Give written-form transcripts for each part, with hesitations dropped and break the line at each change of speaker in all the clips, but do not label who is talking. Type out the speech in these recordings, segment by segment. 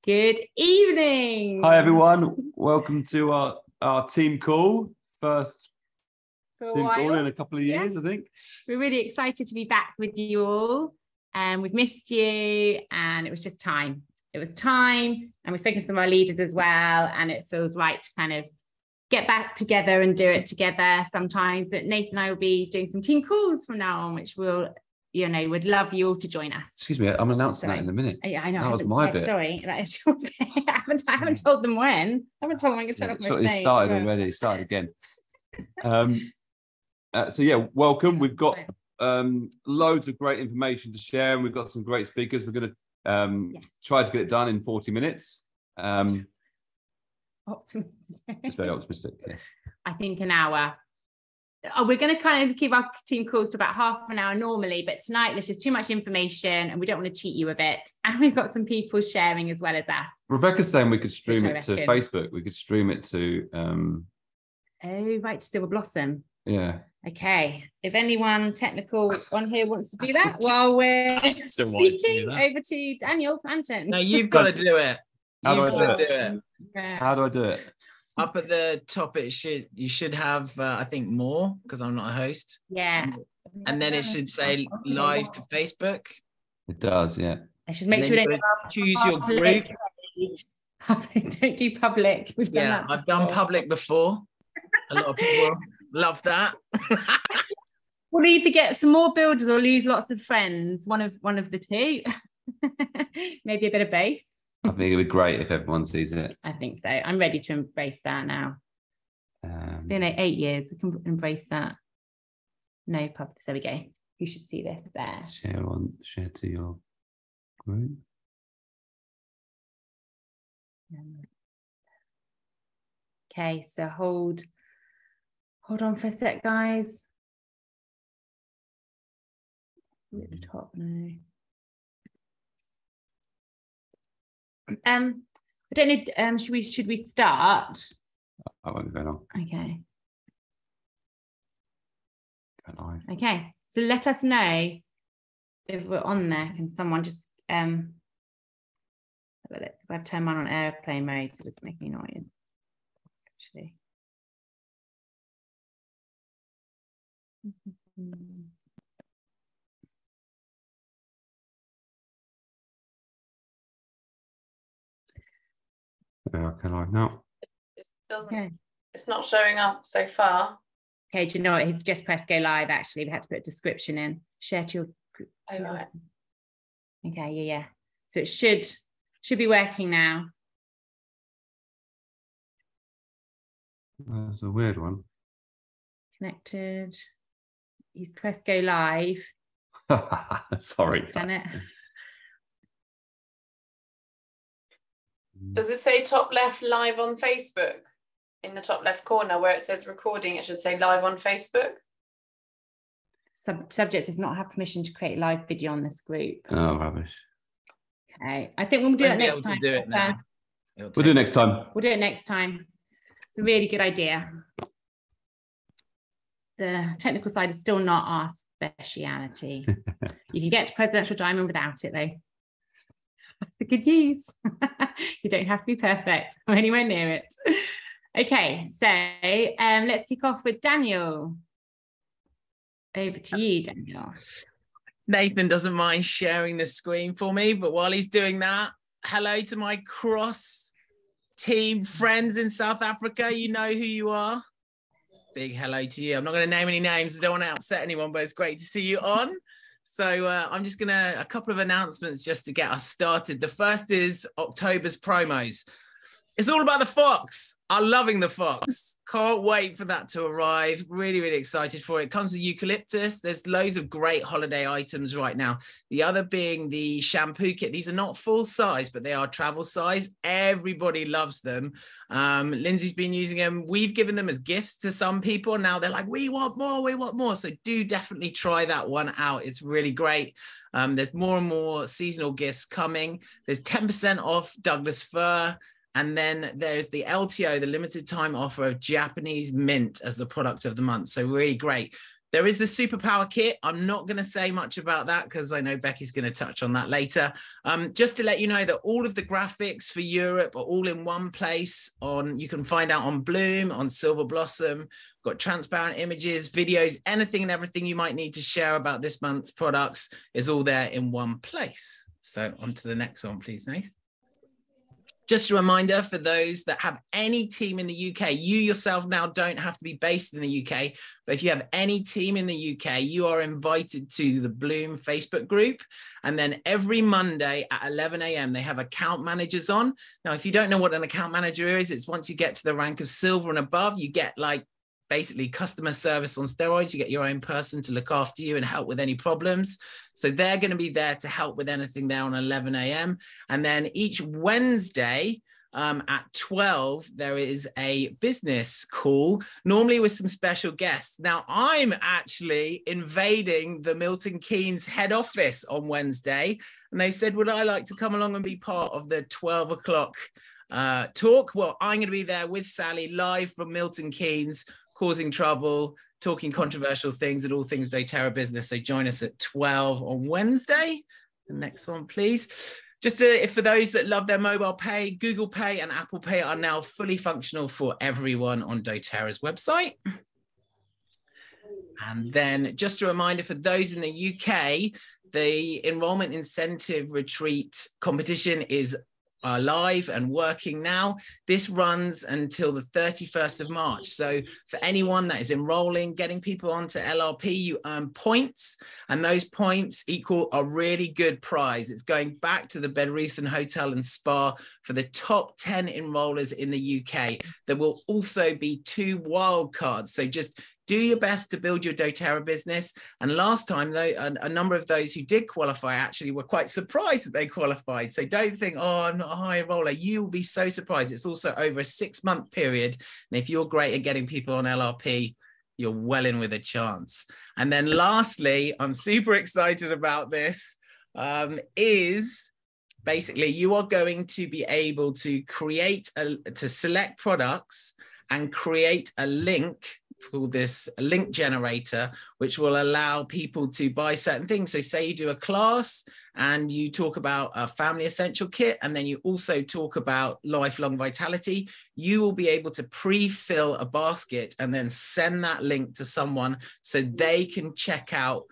Good evening.
Hi everyone, welcome to our team call. First team call in a couple of years, yes. I think.
We're really excited to be back with you all. We've missed you and it was just time. It was time, and we've spoken to some of our leaders as well, and it feels right to kind of get back together and do it together sometimes. But Nathan and I will be doing some team calls from now on, which will, would love you all to join us.
Excuse me, I'm announcing that in a minute.
Yeah, I know.
That was my bit.
Sorry, that is your bit. I haven't told them when. I haven't told them when I'm going to turn off my phone.
It started already. It started again. So yeah, welcome. We've got loads of great information to share, and we've got some great speakers. We're going to try to get it done in 40 minutes.
Optimistic.
It's very optimistic, yes.
I think an hour. We're going to kind of keep our team calls to about half an hour normally, but tonight there's just too much information and we don't want to cheat you a bit. And we've got some people sharing as well as us.
Rebecca's saying we could stream it to Facebook. We could stream it to...
Oh, right, to Silver Blossom.
Yeah.
Okay. If anyone technical on here wants to do that while we're speaking, over to Daniel Planton.
No, you've got to do it.
How do I do it? How do I do it?
Up at the top, you should have I think more, because I'm not a host.
Yeah.
And then it should say live to Facebook.
It does, yeah.
I should make sure they
choose your group.
Don't do public. We've done that.
I've done public before. A lot of people love that.
We'll either get some more builders or lose lots of friends. One of the two. Maybe a bit of both.
I think it'd be great if everyone sees it.
I think so. I'm ready to embrace that now. It's been 8 years. I can embrace that. No public. There we go. You should see this there.
Share to your group.
Okay, so hold on for a sec, guys. At the top now. I don't know. Should we start?
I won't be very long.
Okay.
Go live.
Okay. So let us know if we're on there. Can someone just have a look? Because I've turned mine on airplane mode, so it's making noise. Actually.
Can I now?
It's not showing up so far.
Okay, do you know what? He's just pressed go live. Actually, we had to put a description in. Share to your group.
Oh, right.
Okay, yeah. So it should be working now.
That's a weird one.
Connected. He's pressed go live.
Sorry.
Done it.
Does it say top left live on Facebook? In the top left corner where it says recording, it should say live on Facebook.
Subject does not have permission to create live video on this group.
Oh, rubbish.
Okay, I think we'll do it next time.
Do it now.
We'll do it next time.
We'll do it next time. It's a really good idea. The technical side is still not our speciality. You can get to Presidential Diamond without it, though. That's the good news. You don't have to be perfect or anywhere near it. Okay, so let's kick off with Daniel. Over to you, Daniel.
Nathan doesn't mind sharing the screen for me, but while he's doing that, hello to my cross team friends in South Africa. You know who you are. Big hello to you. I'm not going to name any names. I don't want to upset anyone, but it's great to see you on. So I'm just going to, a couple of announcements just to get us started. The first is October's promos. It's all about the Fox. I'm loving the Fox. Can't wait for that to arrive. Really, really excited for it. It comes with eucalyptus. There's loads of great holiday items right now. The other being the shampoo kit. These are not full size, but they are travel size. Everybody loves them. Lindsay's been using them. We've given them as gifts to some people. Now they're like, we want more, we want more. So do definitely try that one out. It's really great. There's more and more seasonal gifts coming. There's 10% off Douglas fir. And then there's the LTO, the limited time offer of Japanese mint as the product of the month. So really great. There is the Superpower Kit. I'm not going to say much about that because I know Becky's going to touch on that later. Just to let you know that all of the graphics for Europe are all in one place. You can find out on Bloom, on Silver Blossom. Got transparent images, videos, anything and everything you might need to share about this month's products is all there in one place. So on to the next one, please, Nath. Just a reminder for those that have any team in the UK, you yourself now don't have to be based in the UK, but if you have any team in the UK, you are invited to the Bloom Facebook group. And then every Monday at 11 a.m, they have account managers on. Now, if you don't know what an account manager is, it's once you get to the rank of silver and above, you get like basically customer service on steroids. You get your own person to look after you and help with any problems. So they're going to be there to help with anything there on 11 a.m. And then each Wednesday at 12, there is a business call, normally with some special guests. Now, I'm actually invading the Milton Keynes head office on Wednesday. And they said, would I like to come along and be part of the 12 o'clock talk? Well, I'm going to be there with Sally live from Milton Keynes, causing trouble, talking controversial things and all things doTERRA business. So join us at 12 on Wednesday. The next one, please. Just for those that love their mobile pay, Google Pay and Apple Pay are now fully functional for everyone on doTERRA's website. And then just a reminder for those in the UK, the Enrollment Incentive Retreat competition is live and working now. This runs until the 31st of March. So for anyone that is enrolling, getting people onto LRP, you earn points, and those points equal a really good prize. It's going back to the Bedruthen Hotel and Spa for the top 10 enrollers in the UK. There will also be 2 wild cards. So just do your best to build your doTERRA business. And last time, though, a number of those who did qualify actually were quite surprised that they qualified. So don't think, oh, I'm not a high roller. You will be so surprised. It's also over a 6-month period. And if you're great at getting people on LRP, you're well in with a chance. And then lastly, I'm super excited about this, is basically you are going to be able to to select products and create a link called this link generator, which will allow people to buy certain things. So say you do a class and you talk about a family essential kit, and then you also talk about lifelong vitality, you will be able to pre-fill a basket and then send that link to someone so they can check out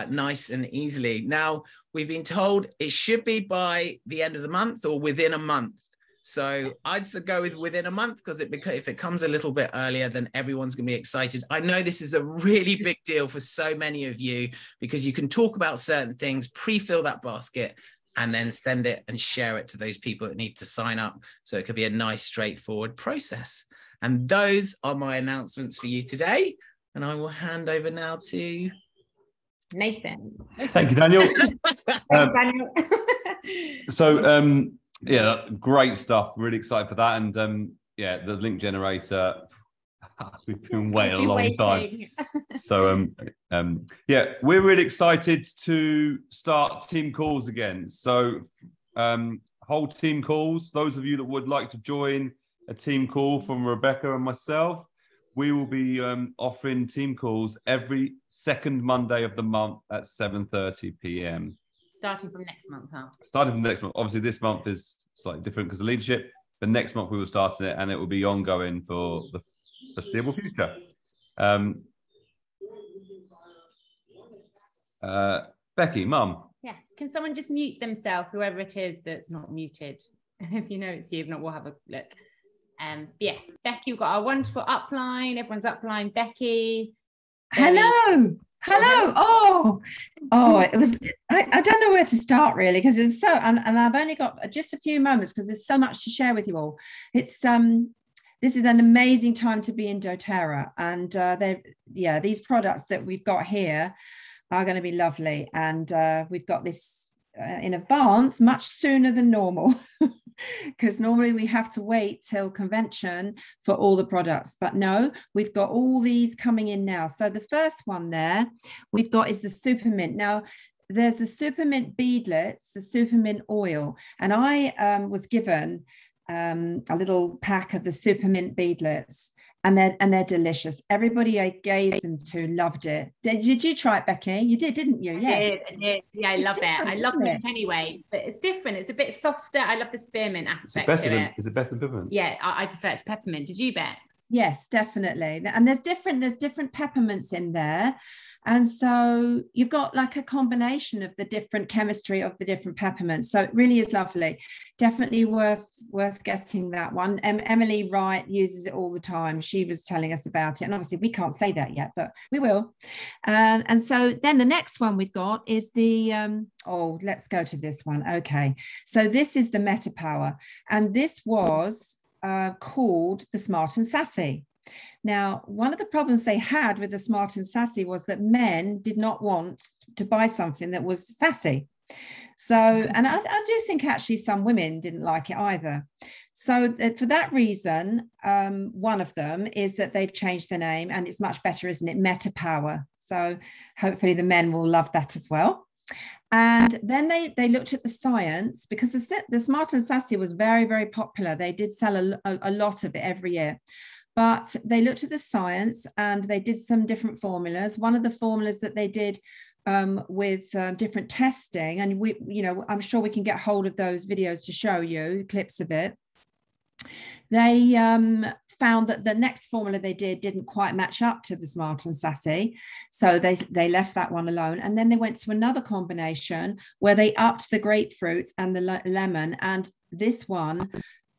nice and easily. Now, we've been told it should be by the end of the month or within a month. So I'd go with within a month, because if it comes a little bit earlier, then everyone's going to be excited. I know this is a really big deal for so many of you, because you can talk about certain things, pre-fill that basket, and then send it and share it to those people that need to sign up. So it could be a nice, straightforward process. And those are my announcements for you today. And I will hand over now to
Nathan.
Thank you, Daniel.
Daniel.
So, yeah, great stuff. Really excited for that. And yeah, the link generator, we've been waiting a long time. So yeah, we're really excited to start team calls again. So hold team calls. Those of you that would like to join a team call from Rebecca and myself, we will be offering team calls every second Monday of the month at 7:30 p.m.
Starting from next month, huh? Starting
from next month. Obviously, this month is slightly different because of leadership, but next month we will start it, and it will be ongoing for the foreseeable future. Becky, Mum.
Yes. Can someone just mute themselves, whoever it is that's not muted? If you know it's you, if not, we'll have a look. Yes, Becky, we've got our wonderful upline. Everyone's upline. Becky.
Hello. Hello. Oh, it was, I don't know where to start really, because it was so, and I've only got just a few moments because there's so much to share with you all. It's, this is an amazing time to be in doTERRA, and these products that we've got here are going to be lovely. And we've got this in advance, much sooner than normal, because normally we have to wait till convention for all the products, but no, we've got all these coming in now. So the first one there we've got is the Supermint. Now there's the Supermint beadlets, the Supermint oil, and I was given a little pack of the Supermint beadlets, and they're delicious. Everybody I gave them to loved it. Did you try it, Becky? You did, didn't you? Yes.
I did. Yeah, I love it. I love milk anyway, but it's different. It's a bit softer. I love the spearmint aspect to it.
Is it better than peppermint?
Yeah, I prefer it to peppermint. Did you, Bex?
Yes, definitely. And there's different peppermints in there. And so you've got like a combination of the different chemistry of the different peppermints. So it really is lovely. Definitely worth getting that one. Emily Wright uses it all the time. She was telling us about it. And obviously we can't say that yet, but we will. And so then the next one we've got is the, let's go to this one. Okay. So this is the Metapower. And this was called the Smart and Sassy. Now, one of the problems they had with the Smart and Sassy was that men did not want to buy something that was sassy. So, and I do think actually some women didn't like it either. So for that reason, one of them is that they've changed the name, and it's much better, isn't it? Metapower. So hopefully the men will love that as well. And then they looked at the science, because the Smart and Sassy was very, very popular. They did sell a lot of it every year. But they looked at the science and they did some different formulas. One of the formulas that they did with different testing, and I'm sure we can get hold of those videos to show you clips of it. They found that the next formula they didn't quite match up to the Smart and Sassy. So they left that one alone. And then they went to another combination where they upped the grapefruit and the lemon. And this one,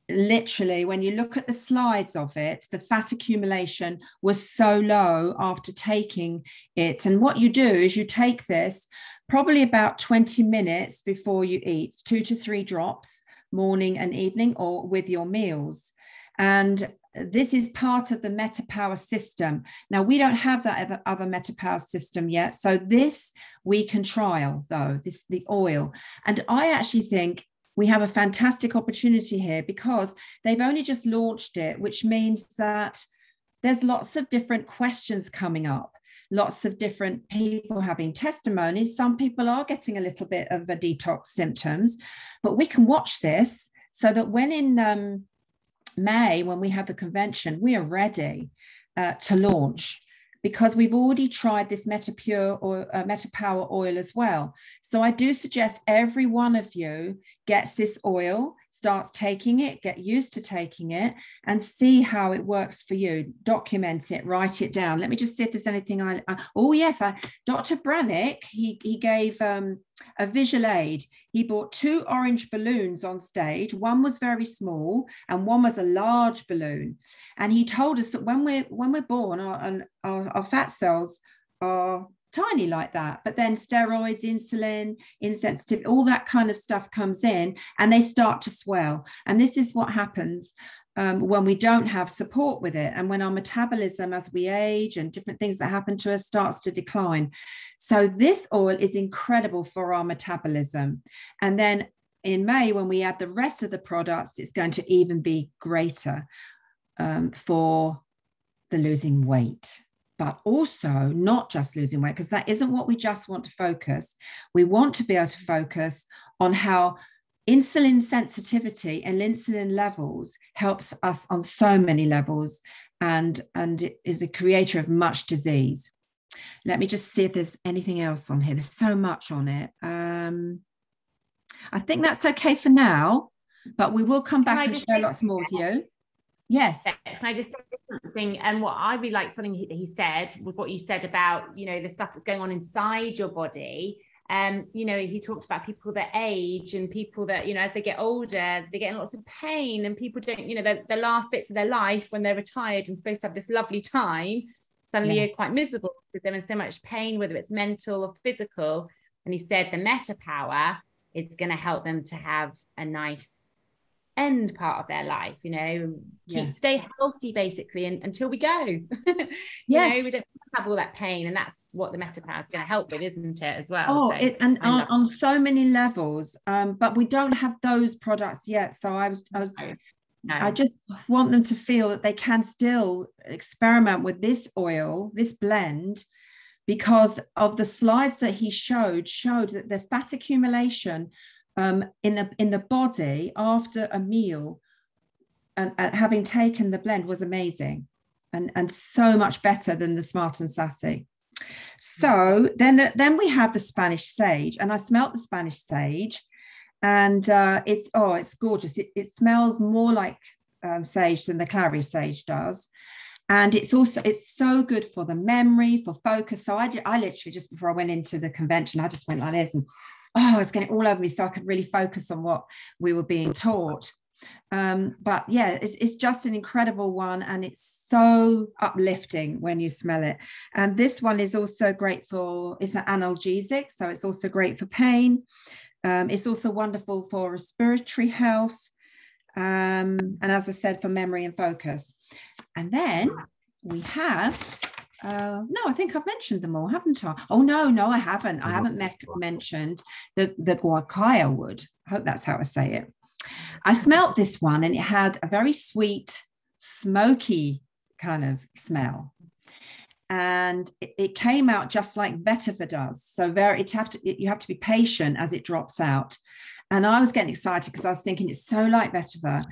literally, when you look at the slides of it, the fat accumulation was so low after taking it. And what you do is you take this probably about 20 minutes before you eat, 2 to 3 drops, morning and evening, or with your meals. And this is part of the Metapower system. Now, we don't have that other Metapower system yet. So this we can trial, though, the oil. And I actually think we have a fantastic opportunity here, because they've only just launched it, which means that there's lots of different questions coming up, lots of different people having testimonies. Some people are getting a little bit of a detox symptoms, but we can watch this so that when in May, when we have the convention, we are ready to launch, because we've already tried this Metapure or Metapower oil as well. So I do suggest every one of you gets this oil, starts taking it, get used to taking it, and see how it works for you. Document it, write it down. Let me just see if there's anything Dr. Brannick, he gave a visual aid. He bought 2 orange balloons on stage. One was very small and one was a large balloon. And he told us that when we're born, our fat cells are tiny like that, but then steroids, insulin, insensitive, all that kind of stuff comes in and they start to swell. And this is what happens when we don't have support with it, and when our metabolism as we age and different things that happen to us starts to decline. So this oil is incredible for our metabolism. And then in May, when we add the rest of the products, it's going to even be greater for the losing weight. But also not just losing weight, because that isn't what we just want to focus. We want to be able to focus on how insulin sensitivity and insulin levels helps us on so many levels, and it is the creator of much disease. Let me just see if there's anything else on here. There's so much on it. I think that's okay for now, but we will come back and share lots more with you. Yes.
Can I just say something? And what I really liked, something he said was what you said about, the stuff that's going on inside your body. He talked about people that age and people that, as they get older, they get in lots of pain, and people don't, the last bits of their life when they're retired and supposed to have this lovely time, suddenly are quite miserable because they're in so much pain, whether it's mental or physical. And he said the Metapower is going to help them to have a nice end part of their life, stay healthy basically until we go. We don't have all that pain, and that's what the Metapower is going to help with, isn't it, as well?
On so many levels, but we don't have those products yet. So I just want them to feel that they can still experiment with this oil, this blend, because of the slides that he showed that the fat accumulation in the body after a meal and having taken the blend was amazing. and so much better than the Smart and Sassy. So then we have the Spanish sage, and I smelt the Spanish sage, and it's gorgeous. It smells more like sage than the clary sage does. And it's so good for the memory, for focus. So I literally, just before I went into the convention, I just went like this, and I was getting all over me so I could really focus on what we were being taught. But yeah, it's just an incredible one, and it's so uplifting when you smell it. And this one is also great it's an analgesic, so it's also great for pain. It's also wonderful for respiratory health, and as I said, for memory and focus. And then we have no, I think I've mentioned them all, haven't I? Oh no, I haven't. I haven't mentioned the guacaya wood. I hope that's how I say it. I smelt this one, and it had a very sweet, smoky kind of smell, and it came out just like vetiver does. So you have to be patient as it drops out. And I was getting excited because I was thinking, it's so like vetiver.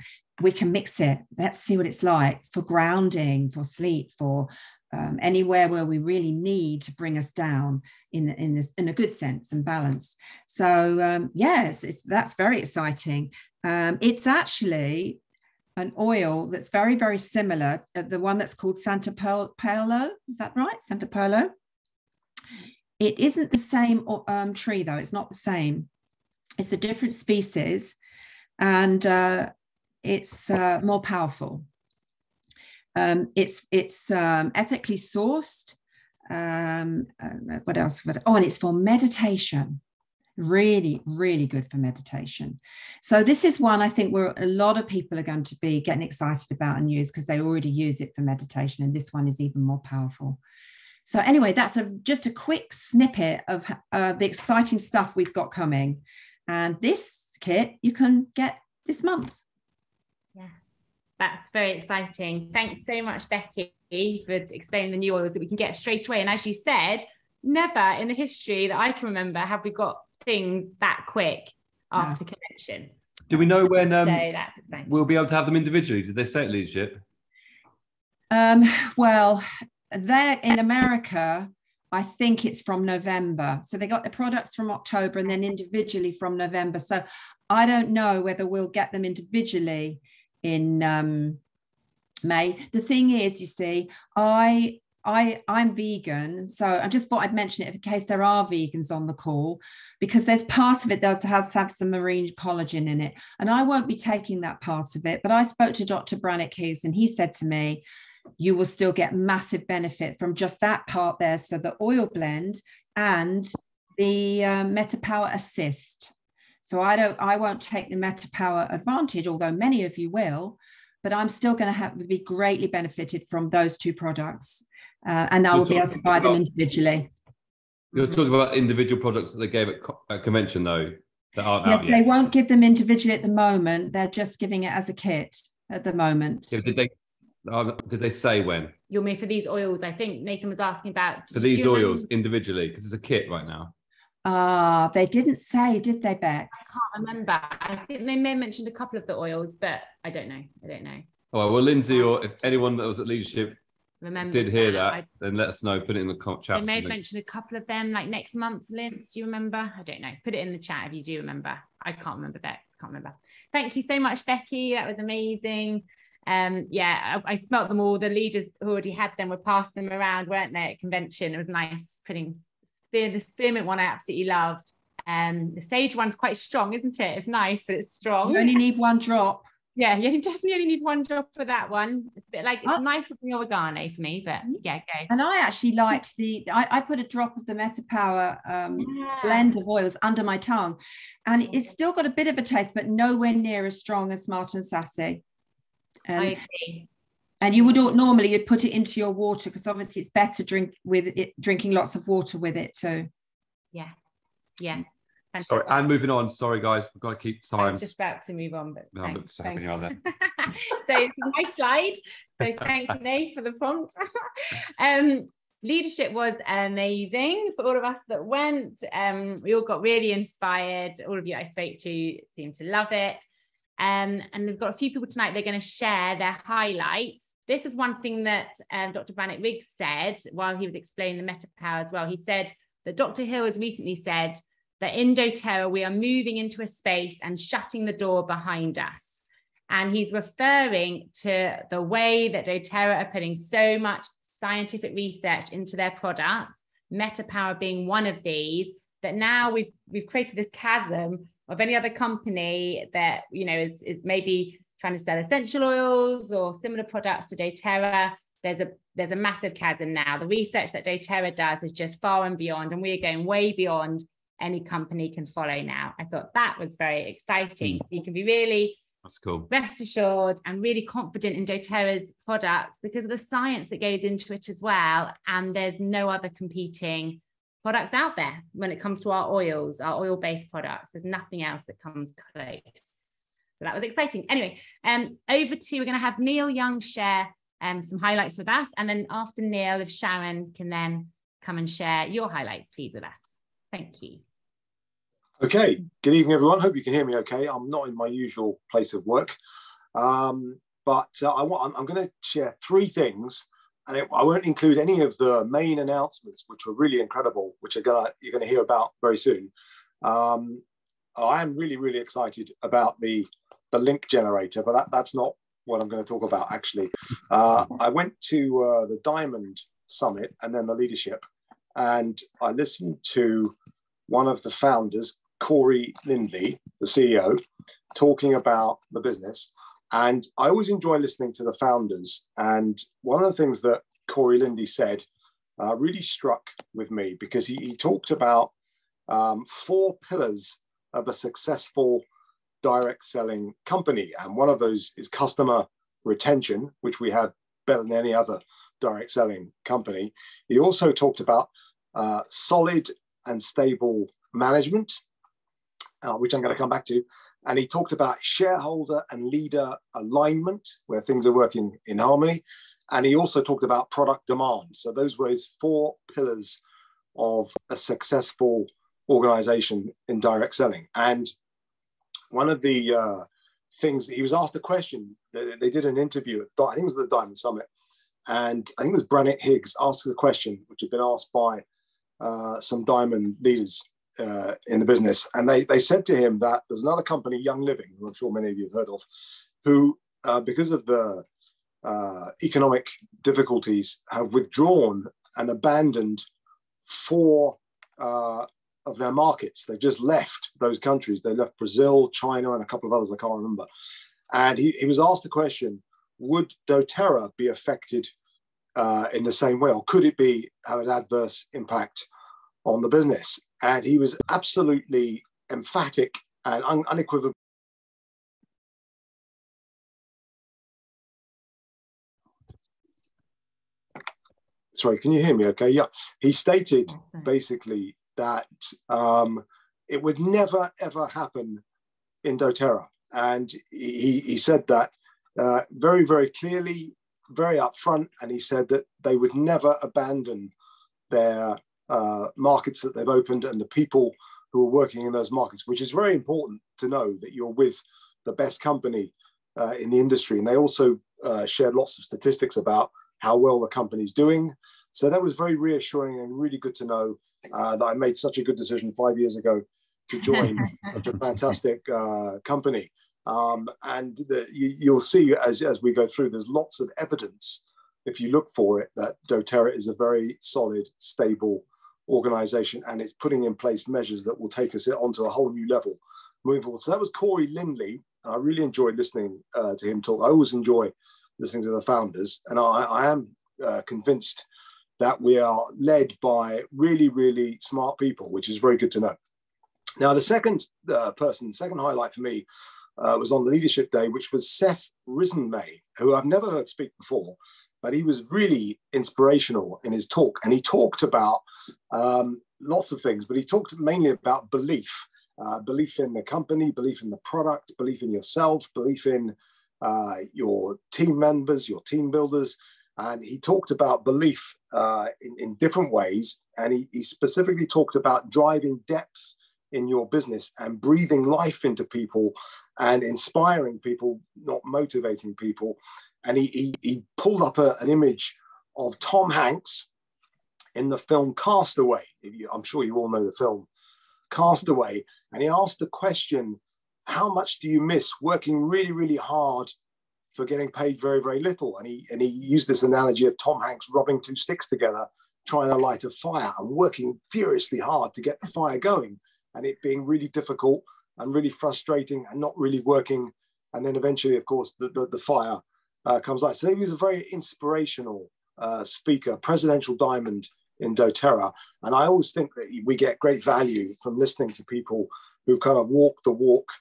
We can mix it. Let's see what it's like for grounding, for sleep, for anywhere where we really need to bring us down in a good sense and balanced. So yes, that's very exciting. It's actually an oil that's very, very similar. The one that's called Santo Paolo, is that right? Santo Paolo. It isn't the same tree though. It's not the same. It's a different species, and it's more powerful. It's ethically sourced. What else? Oh, and it's for meditation. Really, really good for meditation. So this is one I think where a lot of people are going to be getting excited about and use, because they already use it for meditation, and this one is even more powerful. So anyway, that's just a quick snippet of the exciting stuff we've got coming. And this kit you can get this month.
Yeah, that's very exciting. Thanks so much, Becky, for explaining the new oils that we can get straight away. And as you said, never in the history that I can remember have we got things that quick after convention.
Do we know when we'll be able to have them individually? Did they say at leadership?
Well, they're in America. I think it's from November. So they got the products from October and then individually from November. So I don't know whether we'll get them individually in May. The thing is, you see, I'm vegan, so I just thought I'd mention it in case there are vegans on the call, because there's part of it that has to have some marine collagen in it, and I won't be taking that part of it. But I spoke to Dr. Brannick Hughes, and he said to me, you will still get massive benefit from just that part there. So the oil blend and the MetaPower Assist. So I won't take the MetaPower Advantage, although many of you will, but I'm still going to be greatly benefited from those two products. And I will be able to buy them individually.
You're talking about individual products that they gave at convention, though, that aren't out yet.
Yes, they won't give them individually at the moment. They're just giving it as a kit at the moment.
Yeah, did they say when?
You mean for these oils? I think Nathan was asking about.
For these oils individually, because it's a kit right now.
They didn't say, did they, Bex?
I can't remember. I think they may have mentioned a couple of the oils, but I don't know.
All right, well, Lindsay, or if anyone that was at leadership did hear that, then let us know. Put it in the chat.
They may have mentioned a couple of them, like next month. Linz, do you remember? I don't know. Put it in the chat if you do remember. I can't remember, Bex. Can't remember. Thank you so much, Becky. That was amazing. Yeah, I smelt them all. The leaders who already had them were passing them around, weren't they, at convention? It was nice putting the spearmint one I absolutely loved. The sage one's quite strong, isn't it? It's nice, but it's strong.
You only need one drop.
Yeah, you definitely only need one drop for that one. It's a bit like, it's nice looking oregano for me, but yeah, go.
And I actually liked I put a drop of the MetaPower blend of oils under my tongue, and it's still got a bit of a taste, but nowhere near as strong as Smart and Sassy.
I agree.
And you would normally you'd put it into your water, because obviously it's better drinking lots of water with it too.
Yeah. Fantastic.
Sorry, and moving on. Sorry, guys, we've got to keep time.
I was just about to move on, but
no,
thanks.
So
it's my slide. So thank you, Nate, for the prompt. Leadership was amazing for all of us that went. We all got really inspired. All of you I spoke to seemed to love it. And we've got a few people tonight. They're going to share their highlights this is one thing that Dr. Bannock Riggs said while he was explaining the Meta Power as well. He said that Dr. Hill has recently said that in doTERRA, we are moving into a space and shutting the door behind us. And he's referring to the way that doTERRA are putting so much scientific research into their products, Meta Power being one of these, that now we've created this chasm of any other company that, you know, is maybe trying to sell essential oils or similar products to doTERRA. There's a massive chasm now. The research that doTERRA does is just far and beyond, and we are going way beyond any company can follow now. I thought that was very exciting. So you can be really
That's cool.
rest assured and really confident in doTERRA's products because of the science that goes into it as well. And there's no other competing products out there when it comes to our oils, our oil-based products. There's nothing else that comes close. So that was exciting. Anyway, we're going to have Neil Young share some highlights with us. And then after Neil, if Sharon can then come and share your highlights, please, with us. Thank you.
Okay, good evening, everyone. Hope you can hear me okay. I'm not in my usual place of work, but I'm going to share three things, and I won't include any of the main announcements, which were really incredible, which you're going to hear about very soon. I am really, really excited about the link generator, but that's not what I'm going to talk about, actually. I went to the Diamond Summit and then the leadership, and I listened to one of the founders, Corey Lindley, the CEO, talking about the business. And I always enjoy listening to the founders. And one of the things that Corey Lindley said really struck with me, because he talked about 4 pillars of a successful direct selling company. And one of those is customer retention, which we have better than any other direct selling company. He also talked about solid and stable management, which I'm going to come back to. And he talked about shareholder and leader alignment, where things are working in harmony. And he also talked about product demand. So those were his 4 pillars of a successful organization in direct selling. And one of the things, he was asked a question, they did an interview, I think it was at the Diamond Summit, and I think it was Branett Higgs asked the question, which had been asked by some Diamond leaders in the business. And they said to him that there's another company, Young Living, who I'm sure many of you have heard of, who, because of the economic difficulties, have withdrawn and abandoned 4 of their markets. They've just left those countries. They left Brazil, China, and a couple of others I can't remember. And he was asked the question, would doTERRA be affected in the same way, or could it have an adverse impact on the business? And he was absolutely emphatic and unequivocal. Sorry, can you hear me okay? Yeah. He stated basically that it would never, ever happen in doTERRA. And he said that very, very clearly, very upfront, and he said that they would never abandon their markets that they've opened and the people who are working in those markets, which is very important to know that you're with the best company in the industry. And they also shared lots of statistics about how well the company's doing. So that was very reassuring and really good to know that I made such a good decision 5 years ago to join such a fantastic company. And you'll see as we go through, there's lots of evidence, if you look for it, that doTERRA is a very solid, stable organization, and it's putting in place measures that will take us onto a whole new level moving forward. So that was Corey Lindley. I really enjoyed listening to him talk. I always enjoy listening to the founders, and I am convinced that we are led by really, really smart people, which is very good to know. Now, the second highlight for me was on the leadership day, which was Seth Risenmay, who I've never heard speak before, but he was really inspirational in his talk. And he talked about lots of things, but he talked mainly about belief in the company, belief in the product, belief in yourself, belief in your team members, your team builders. And he talked about belief in different ways. And he specifically talked about driving depth in your business and breathing life into people and inspiring people, not motivating people. And he pulled up an image of Tom Hanks in the film Castaway. I'm sure you all know the film Castaway. And he asked the question, how much do you miss working really, really hard for getting paid very, very little? And he used this analogy of Tom Hanks rubbing two sticks together, trying to light a fire and working furiously hard to get the fire going, and it being really difficult and really frustrating and not really working. And then eventually, of course, the fire comes light. So he was a very inspirational speaker, presidential diamond in doTERRA. And I always think that we get great value from listening to people who've kind of walked the walk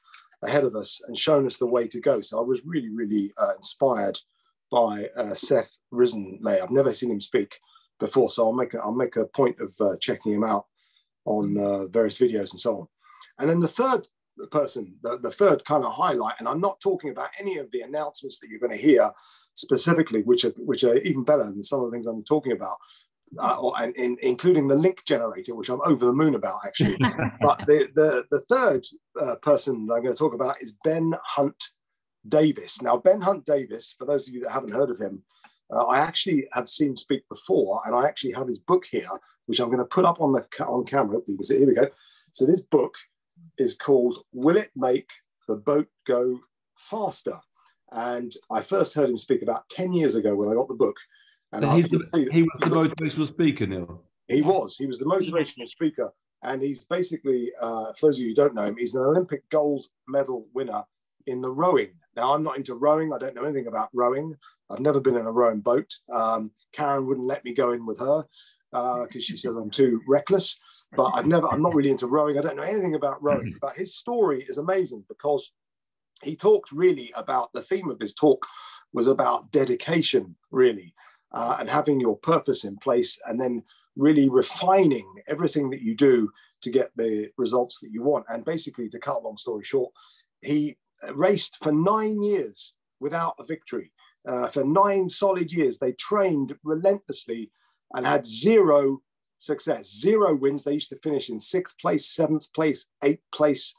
ahead of us and shown us the way to go. So I was really, really inspired by Seth Risenmay. I've never seen him speak before, so I'll make a point of checking him out on various videos and so on. And then the third person, the third kind of highlight, and I'm not talking about any of the announcements that you're going to hear specifically, which are even better than some of the things I'm talking about, including the link generator, which I'm over the moon about, actually. But the third person that I'm going to talk about is Ben Hunt Davis. Now, Ben Hunt Davis, for those of you that haven't heard of him, I actually have seen him speak before, and I actually have his book here, which I'm going to put up on camera. You can see, here we go. So this book is called Will It Make the Boat Go Faster? And I first heard him speak about 10 years ago when I got the book. And
so he was the motivational speaker, Neil. He
was the motivational speaker. And he's basically, for those of you who don't know him, he's an Olympic gold medal winner in the rowing. Now, I'm not into rowing. I don't know anything about rowing. I've never been in a rowing boat. Karen wouldn't let me go in with her because she says I'm too reckless. But I'm not really into rowing. I don't know anything about rowing. But his story is amazing because he talked really about, the theme of his talk was about dedication, really, and having your purpose in place and then really refining everything that you do to get the results that you want. And basically, to cut a long story short, he raced for 9 years without a victory. For 9 solid years, they trained relentlessly and had zero success, 0 wins. They used to finish in 6th place, 7th place, 8th place,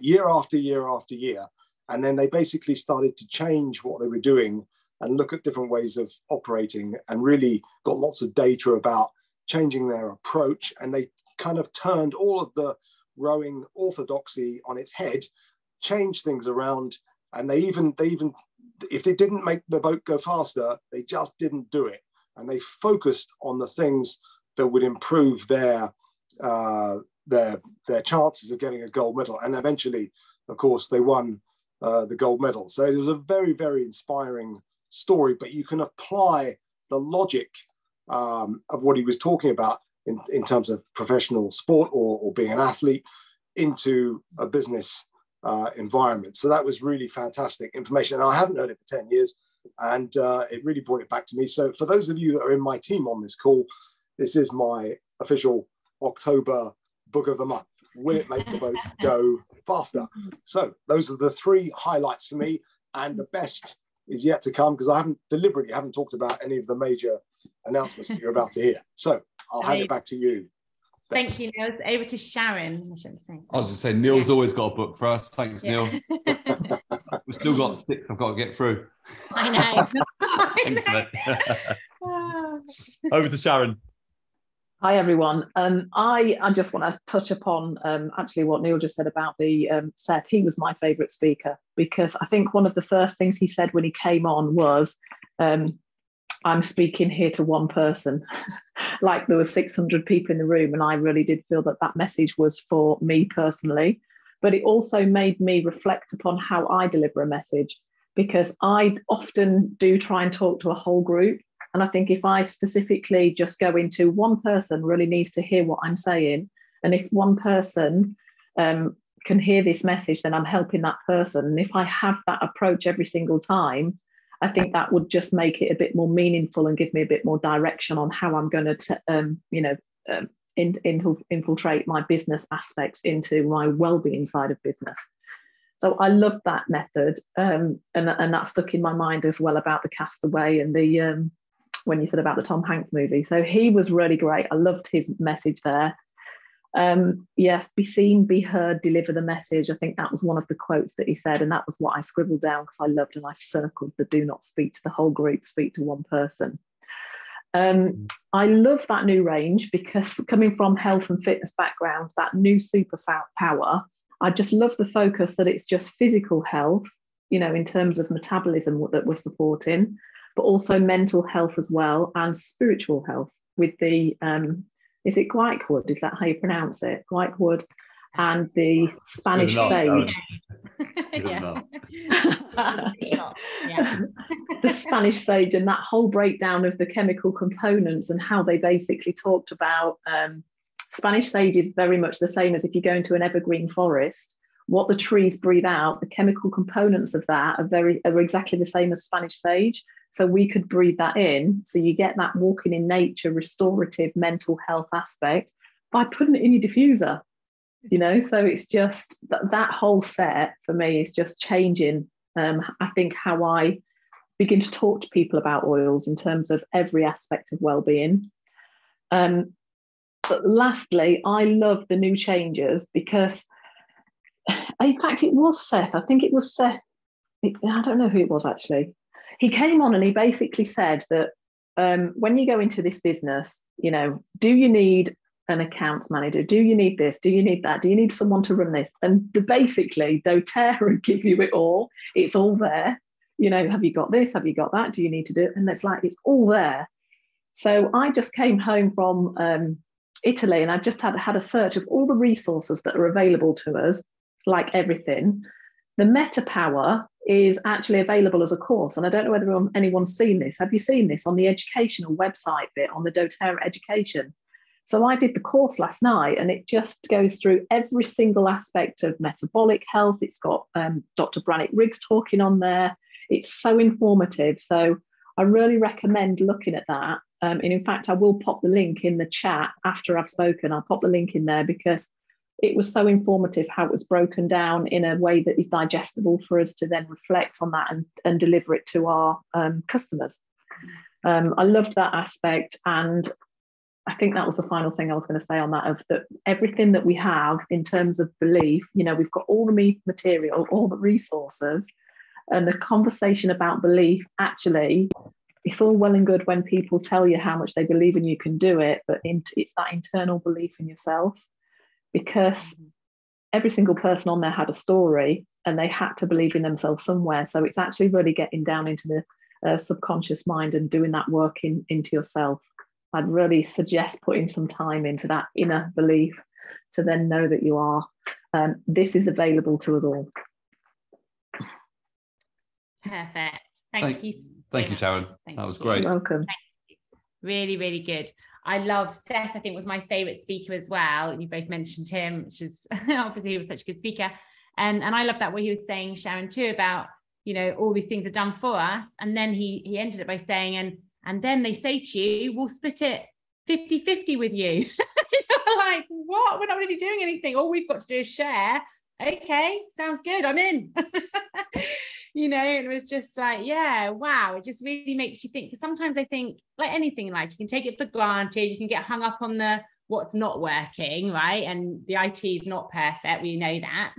year after year after year. And then they basically started to change what they were doing and look at different ways of operating and really got lots of data about changing their approach. And they kind of turned all of the rowing orthodoxy on its head, changed things around. And they even, if it didn't make the boat go faster, they just didn't do it. And they focused on the things that would improve their chances of getting a gold medal. And eventually, of course, they won the gold medal. So it was a very, very inspiring story, but you can apply the logic of what he was talking about in terms of professional sport or being an athlete into a business environment. So that was really fantastic information. And I haven't heard it for 10 years, and it really brought it back to me. So for those of you that are in my team on this call, this is my official October book of the month. Will it make the boat go faster? So those are the 3 highlights for me, and the best is yet to come because I deliberately haven't talked about any of the major announcements that you're about to hear. So I'll hand it back to you.
Thank you, Neil. Over to Sharon.
I was going to say, Neil's always got a book for us. Thanks, Neil. We've still got 6 I've got to get through.
I know.
Thanks, mate. Over to Sharon.
Hi, everyone. I just want to touch upon actually what Neil just said about the Seth. He was my favourite speaker because I think one of the first things he said when he came on was, I'm speaking here to one person. Like there were 600 people in the room, and I really did feel that message was for me personally. But it also made me reflect upon how I deliver a message, because I often do try and talk to a whole group. And I think if I specifically just go into one person really needs to hear what I'm saying, and if one person can hear this message, then I'm helping that person. And if I have that approach every single time, I think that would just make it a bit more meaningful and give me a bit more direction on how I'm going to, infiltrate my business aspects into my well-being side of business. So I love that method, and that stuck in my mind as well about the Castaway and the when you said about the Tom Hanks movie. So he was really great. I loved his message there. Yes, be seen, be heard, deliver the message. I think that was one of the quotes that he said, and that was what I scribbled down because I loved, and I circled the do not speak to the whole group, speak to one person. I love that new range because coming from health and fitness background, that new superpower, I just love the focus that it's just physical health, you know, in terms of metabolism that we're supporting, but also mental health as well, and spiritual health with the, is it Gwykwood? Is that how you pronounce it? Gwykwood and the Spanish sage. The Spanish sage, and that whole breakdown of the chemical components and how they basically talked about Spanish sage is very much the same as if you go into an evergreen forest. What the trees breathe out, the chemical components of that are exactly the same as Spanish sage. So we could breathe that in. So you get that walking in nature, restorative mental health aspect by putting it in your diffuser, you know? So it's just that whole set for me is just changing, I think, how I begin to talk to people about oils in terms of every aspect of well-being. But lastly, I love the new changes because, in fact, it was Seth. I think it was Seth. I don't know who it was actually. He came on and he basically said that when you go into this business, you know, do you need an accounts manager? Do you need this? Do you need that? Do you need someone to run this? And basically, doTERRA give you it all. It's all there. You know, have you got this? Have you got that? Do you need to do it? And it's like, it's all there. So I just came home from Italy, and I just had a search of all the resources that are available to us, like everything. The Meta Power is actually available as a course, and I don't know whether anyone's seen this. Have you seen this on the educational website bit on the doTERRA education? So I did the course last night, and it just goes through every single aspect of metabolic health. It's got Dr. Brannick Riggs talking on there. It's so informative. So I really recommend looking at that. And in fact, I will pop the link in the chat after I've spoken. I'll pop the link in there because it was so informative how it was broken down in a way that is digestible for us to then reflect on that and deliver it to our customers. I loved that aspect. And I think that was the final thing I was going to say on that, of that everything that we have in terms of belief, you know, we've got all the material, all the resources, and the conversation about belief, actually, it's all well and good when people tell you how much they believe and you can do it, but it's that internal belief in yourself, because every single person on there had a story and they had to believe in themselves somewhere. So it's actually really getting down into the subconscious mind and doing that work into yourself. I'd really suggest putting some time into that inner belief to then know that you are. This is available to us all.
Perfect. Thank you.
Thank you, Sharon. That was great.
You're welcome.
Really, really good. I love Seth. I think was my favorite speaker as well. You both mentioned him, which is obviously he was such a good speaker. And I love that what he was saying, Sharon, too, about, you know, all these things are done for us. And then he ended it by saying, and then they say to you, we'll split it 50-50 with you. You're like, what? We're not really doing anything. All we've got to do is share. Okay, sounds good. I'm in. You know, and it was just like, yeah, wow. It just really makes you think. Because sometimes I think, like anything in life, you can take it for granted. You can get hung up on the what's not working, right? And the IT is not perfect. We know that.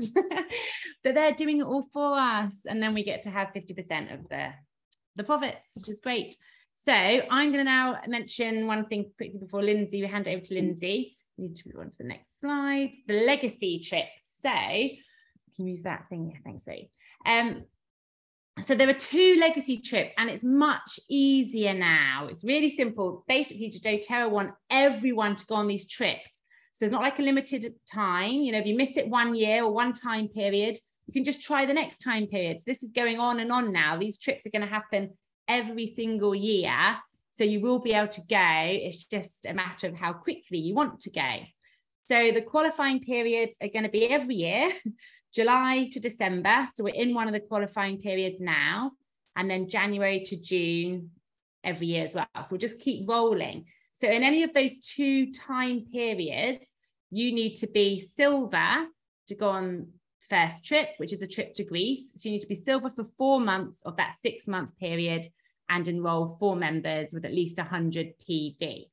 But they're doing it all for us. And then we get to have 50% of the profits, which is great. So I'm going to now mention one thing quickly before Lindsay, we hand it over to Lindsay. We need to move on to the next slide. The legacy trips. So can you move that thing? Yeah, thanks, Ray. So there are 2 legacy trips, and it's much easier now. It's really simple. Basically, doTERRA want everyone to go on these trips. So there's not like a limited time. You know, if you miss it 1 year or one time period, you can just try the next time period. So this is going on and on now. These trips are going to happen every single year. So you will be able to go. It's just a matter of how quickly you want to go. So the qualifying periods are going to be every year. July to December, so we're in one of the qualifying periods now, and then January to June every year as well. So we'll just keep rolling. So in any of those 2 time periods, you need to be silver to go on first trip, which is a trip to Greece. So you need to be silver for 4 months of that 6-month period and enroll 4 members with at least 100 PV.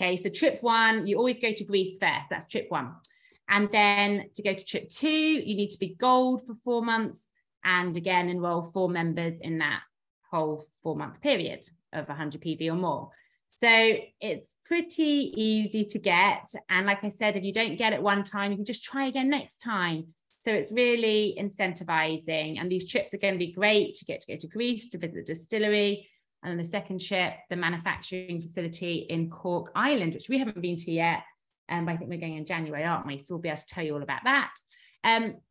Okay, so trip 1, you always go to Greece first. That's trip 1. And then to go to trip 2, you need to be gold for 4 months, and again, enroll 4 members in that whole 4-month period of 100 PV or more. So it's pretty easy to get. And like I said, if you don't get it one time, you can just try again next time. So it's really incentivizing. And these trips are going to be great to go to Greece, to visit the distillery. And then the second trip, the manufacturing facility in Cork, Ireland, which we haven't been to yet. But I think we're going in January, aren't we? So we'll be able to tell you all about that.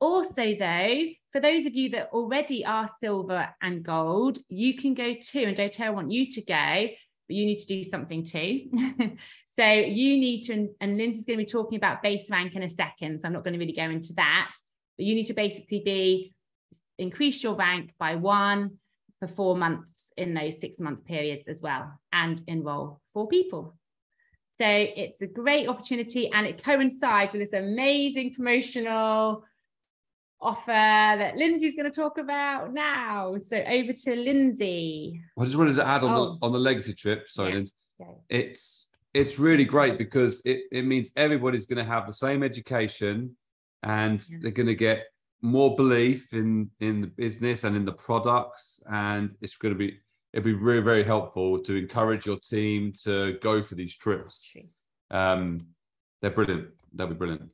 Also, though, for those of you that already are silver and gold, you can go too. And doTERRA want you to go, but you need to do something too. So you need to, and Lindsay's going to be talking about base rank in a second, so I'm not going to really go into that. But you need to basically increase your rank by 1 for 4 months in those 6-month periods as well, and enroll 4 people. So it's a great opportunity, and it coincides with this amazing promotional offer that Lindsay's going to talk about now. So over to Lindsay.
I just wanted to add on the legacy trip. Sorry,
Yeah.
Lindsay.
Yeah.
It's really great because it means everybody's going to have the same education, and they're going to get more belief in the business and in the products, and it'd be very, very helpful to encourage your team to go for these trips. They're brilliant. They'll be brilliant.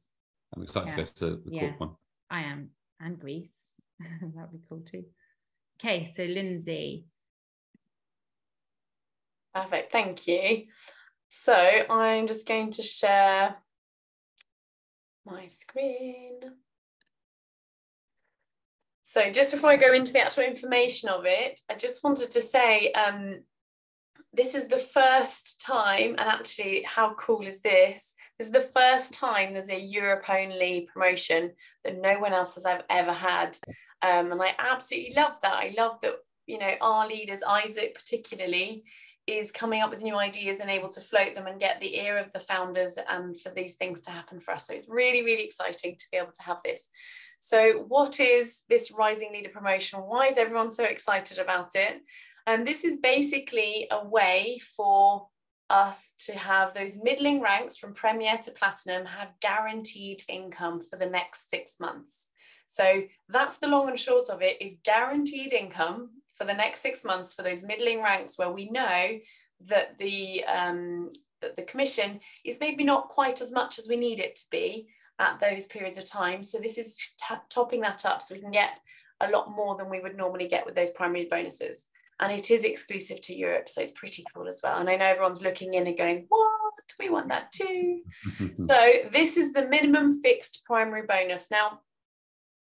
I'm excited to go to the Cork one.
I am, and Greece. That'd be cool too. Okay, so Lindsay.
Perfect, thank you. So I'm just going to share my screen. So just before I go into the actual information of it, I just wanted to say this is the first time, and actually how cool is this? This is the first time there's a Europe only promotion that no one else has ever had. And I absolutely love that. I love that, you know, our leaders, Isaac particularly, is coming up with new ideas and able to float them and get the ear of the founders and for these things to happen for us. So it's really, really exciting to be able to have this. So what is this Rising Leader promotion? Why is everyone so excited about it? And this is basically a way for us to have those middling ranks from Premier to Platinum have guaranteed income for the next 6 months. So that's the long and short of it, is guaranteed income for the next 6 months for those middling ranks where we know that the commission is maybe not quite as much as we need it to be at those periods of time. So this is topping that up so we can get a lot more than we would normally get with those primary bonuses. And it is exclusive to Europe, so it's pretty cool as well. And I know everyone's looking in and going, what? We want that too. So this is the minimum fixed primary bonus. Now,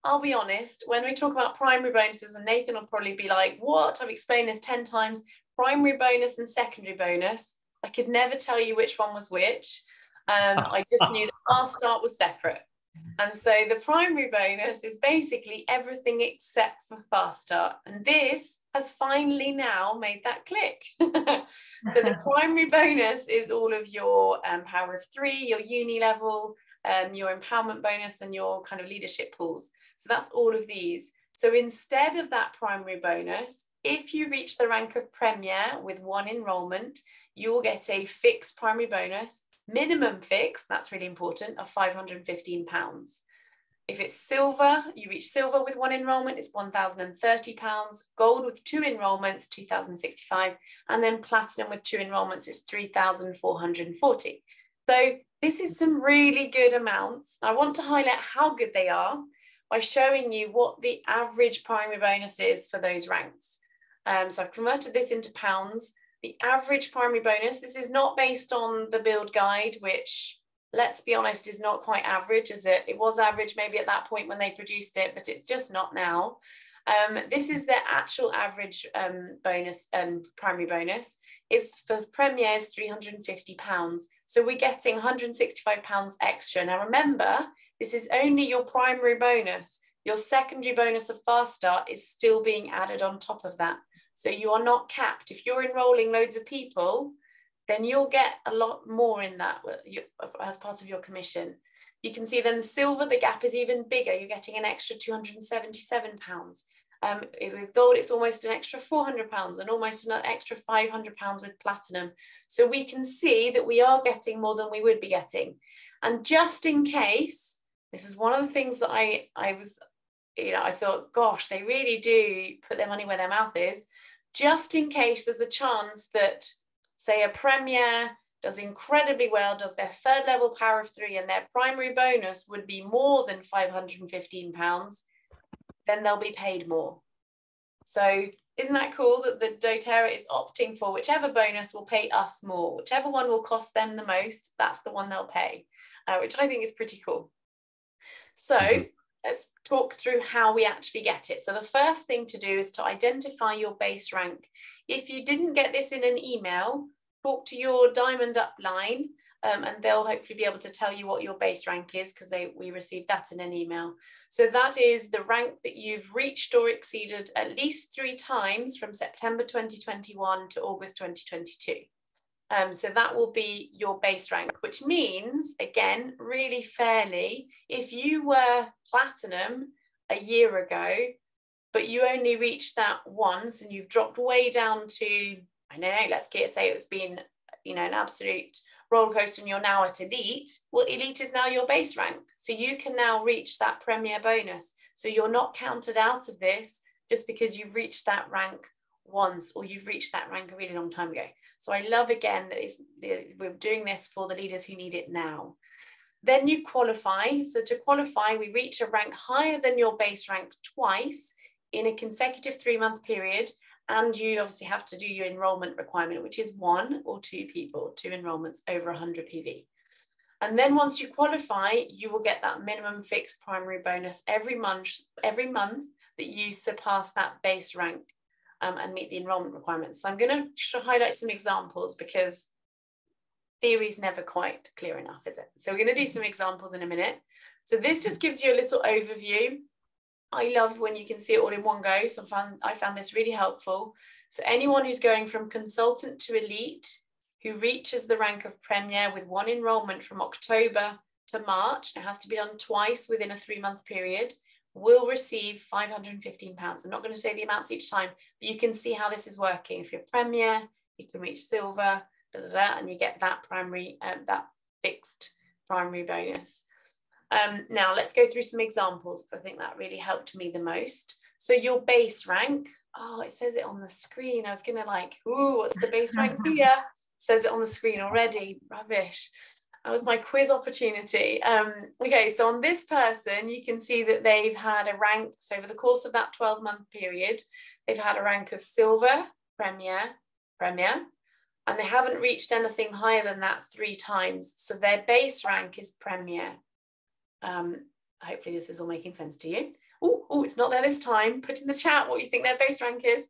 I'll be honest, when we talk about primary bonuses, and Nathan will probably be like, what? I've explained this 10 times. Primary bonus and secondary bonus. I could never tell you which one was which. I just knew that Fast Start was separate. And so the primary bonus is basically everything except for Fast Start. And this has finally now made that click. So the primary bonus is all of your Power of 3, your uni level, your empowerment bonus, and your kind of leadership pools. So that's all of these. So instead of that primary bonus, if you reach the rank of Premier with 1 enrollment, you will get a fixed primary bonus, minimum fixed, that's really important, of £515. If it's silver, you reach silver with 1 enrollment, it's £1,030. Gold with 2 enrollments, £2,065. And then platinum with 2 enrollments is £3,440. So this is some really good amounts. I want to highlight how good they are by showing you what the average primary bonus is for those ranks. So I've converted this into pounds. The average primary bonus, this is not based on the build guide, which, let's be honest, is not quite average, is it? It was average maybe at that point when they produced it, but it's just not now. This is the actual average bonus, primary bonus, is for Premiers £350. So we're getting £165 extra. Now remember, this is only your primary bonus. Your secondary bonus of Fast Start is still being added on top of that. So you are not capped. If you're enrolling loads of people, then you'll get a lot more in that as part of your commission. You can see then silver, the gap is even bigger. You're getting an extra £277. With gold, it's almost an extra £400 and almost an extra £500 with platinum. So we can see that we are getting more than we would be getting. And just in case, this is one of the things that I was, I thought, gosh, they really do put their money where their mouth is. Just in case there's a chance that, say, a Premier does incredibly well, does their third level power of 3, and their primary bonus would be more than £515, then they'll be paid more. So isn't that cool that the doTERRA is opting for whichever bonus will pay us more, whichever one will cost them the most, that's the one they'll pay, which I think is pretty cool. So let's talk through how we actually get it. So the first thing to do is to identify your base rank. If you didn't get this in an email, talk to your Diamond Up line, and they'll hopefully be able to tell you what your base rank is, because we received that in an email. So that is the rank that you've reached or exceeded at least 3 times from September 2021 to August 2022. So that will be your base rank, which means, again, really fairly, if you were platinum a year ago, but you only reached that once and you've dropped way down to, I don't know, let's say it's been, an absolute roller coaster and you're now at elite, well, elite is now your base rank. So you can now reach that Premier bonus. So you're not counted out of this just because you've reached that rank once, or you've reached that rank a really long time ago. So I love, again, that we're doing this for the leaders who need it now. Then you qualify. So to qualify, we reach a rank higher than your base rank twice in a consecutive 3-month period. And you obviously have to do your enrollment requirement, which is 1 or 2 people, 2 enrollments over 100 PV. And then once you qualify, you will get that minimum fixed primary bonus every month that you surpass that base rank and meet the enrollment requirements. So I'm going to highlight some examples, because theory is never quite clear enough, is it? So we're going to do some examples in a minute. So this just gives you a little overview. I love when you can see it all in one go. So I found this really helpful. So anyone who's going from consultant to elite, who reaches the rank of Premier with 1 enrollment from October to March, it has to be done twice within a 3-month period, will receive £515. I'm not going to say the amounts each time, but you can see how this is working. If you're Premier, you can reach Silver, and you get that primary, that fixed primary bonus. Now let's go through some examples, because I think that really helped me the most. So your base rank, oh, it says it on the screen. I was gonna ooh, what's the base rank here? It says it on the screen already, rubbish. That was my quiz opportunity. Okay, so on this person, you can see that they've had a rank, so over the course of that 12-month period, they've had a rank of Silver, Premier, and they haven't reached anything higher than that 3 times. So their base rank is Premier. Hopefully this is all making sense to you. Oh, it's not there this time. Put in the chat what you think their base rank is.